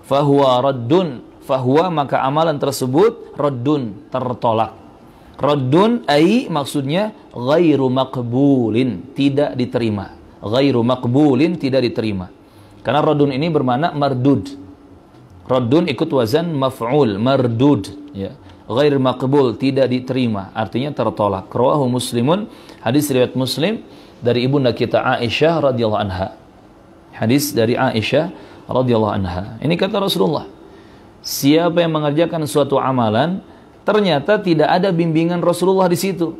[SPEAKER 1] fahuwa raddun, fahuwa maka amalan tersebut raddun, tertolak. Raddun ai maksudnya ghairu maqbulin, tidak diterima. Ghairu maqbulin, tidak diterima. Karena raddun ini bermakna mardud. Raddun ikut wazan maf'ul, mardud, ya. Ghair maqbul, tidak diterima, artinya tertolak. Rawahu Muslimun, hadis riwayat Muslim dari ibunda kita Aisyah radhiyallahu anha. Hadis dari Aisyah radhiyallahu anha. Ini kata Rasulullah, siapa yang mengerjakan suatu amalan, ternyata tidak ada bimbingan Rasulullah di situ,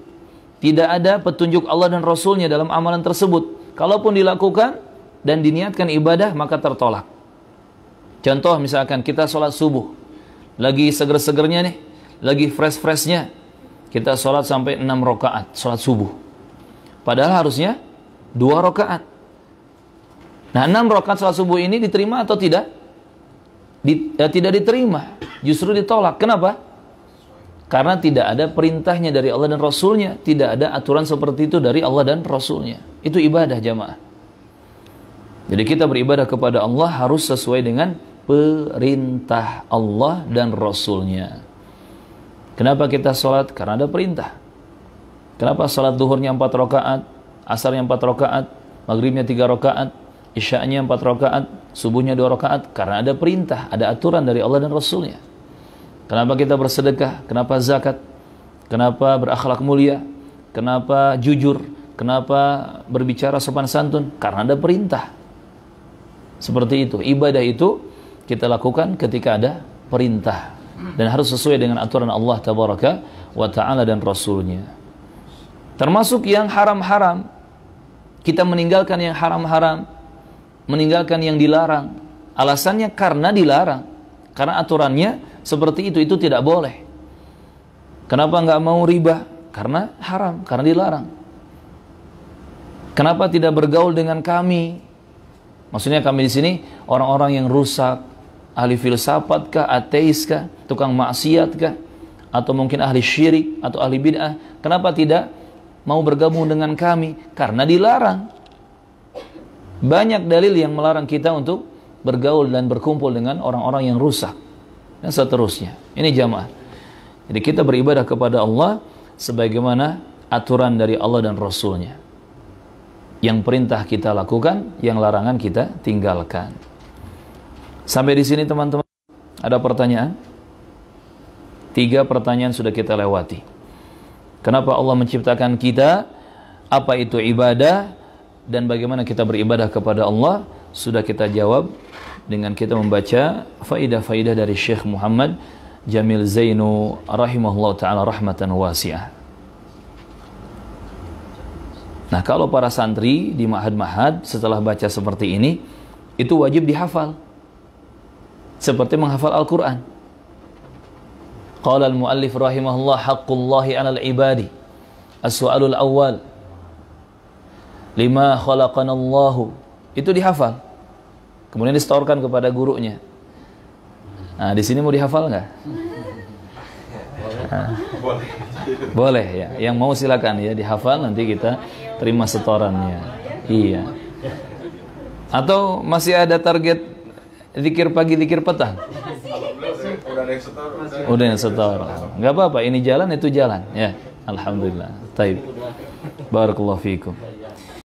[SPEAKER 1] tidak ada petunjuk Allah dan Rasulnya dalam amalan tersebut, kalaupun dilakukan dan diniatkan ibadah, maka tertolak. Contoh misalkan kita sholat subuh, lagi seger-segernya nih, lagi fresh-freshnya, kita sholat sampai 6 rakaat sholat subuh, padahal harusnya 2 rakaat. Nah, 6 rakaat sholat subuh ini diterima atau tidak? Tidak diterima, justru ditolak. Kenapa? Karena tidak ada perintahnya dari Allah dan Rasulnya, tidak ada aturan seperti itu dari Allah dan Rasulnya. Itu ibadah, jamaah. Jadi kita beribadah kepada Allah harus sesuai dengan perintah Allah dan Rasulnya. Kenapa kita sholat? Karena ada perintah. Kenapa sholat duhurnya 4 rakaat, asarnya 4 rakaat, maghribnya 3 rakaat, isya'nya 4 rakaat, subuhnya 2 rakaat? Karena ada perintah, ada aturan dari Allah dan Rasulnya. Kenapa kita bersedekah? Kenapa zakat? Kenapa berakhlak mulia? Kenapa jujur? Kenapa berbicara sopan santun? Karena ada perintah. Seperti itu. Ibadah itu kita lakukan ketika ada perintah. Dan harus sesuai dengan aturan Allah tabaraka wa ta'ala dan Rasulnya. Termasuk yang haram-haram, kita meninggalkan yang haram-haram, meninggalkan yang dilarang. Alasannya karena dilarang, karena aturannya seperti itu tidak boleh. Kenapa nggak mau riba? Karena haram, karena dilarang. Kenapa tidak bergaul dengan kami? Maksudnya kami di sini orang-orang yang rusak, ahli filsafat kah, ateis kah, tukang maksiat kah, atau mungkin ahli syirik atau ahli bid'ah. Kenapa tidak mau bergabung dengan kami? Karena dilarang. Banyak dalil yang melarang kita untuk bergaul dan berkumpul dengan orang-orang yang rusak dan seterusnya. Ini jamaah. Jadi kita beribadah kepada Allah sebagaimana aturan dari Allah dan Rasulnya. Yang perintah kita lakukan, yang larangan kita tinggalkan. Sampai di sini teman-teman, ada pertanyaan? 3 pertanyaan sudah kita lewati. Kenapa Allah menciptakan kita? Apa itu ibadah? Dan bagaimana kita beribadah kepada Allah? Sudah kita jawab dengan kita membaca faidah-faidah dari Syekh Muhammad Jamil Zainu rahimahullah ta'ala rahmatan wasi'ah. Nah, kalau para santri di ma'had-ma'had setelah baca seperti ini, itu wajib dihafal. Seperti menghafal Al-Quran. Qala al-muallif rahimahullah haqqullahi 'alal ibadi. As-su'alul awwal. Lima khalaqanallahu. Itu dihafal. kemudian disetorkan kepada gurunya. Nah, di sini mau dihafal nggak? Nah, boleh ya. Yang mau silakan ya dihafal, nanti kita terima setorannya. Iya. Atau masih ada target zikir pagi, zikir petang? Udah yang setor. Nggak apa-apa, ini jalan itu jalan ya. Alhamdulillah. Taib. Barakallahu fiikum.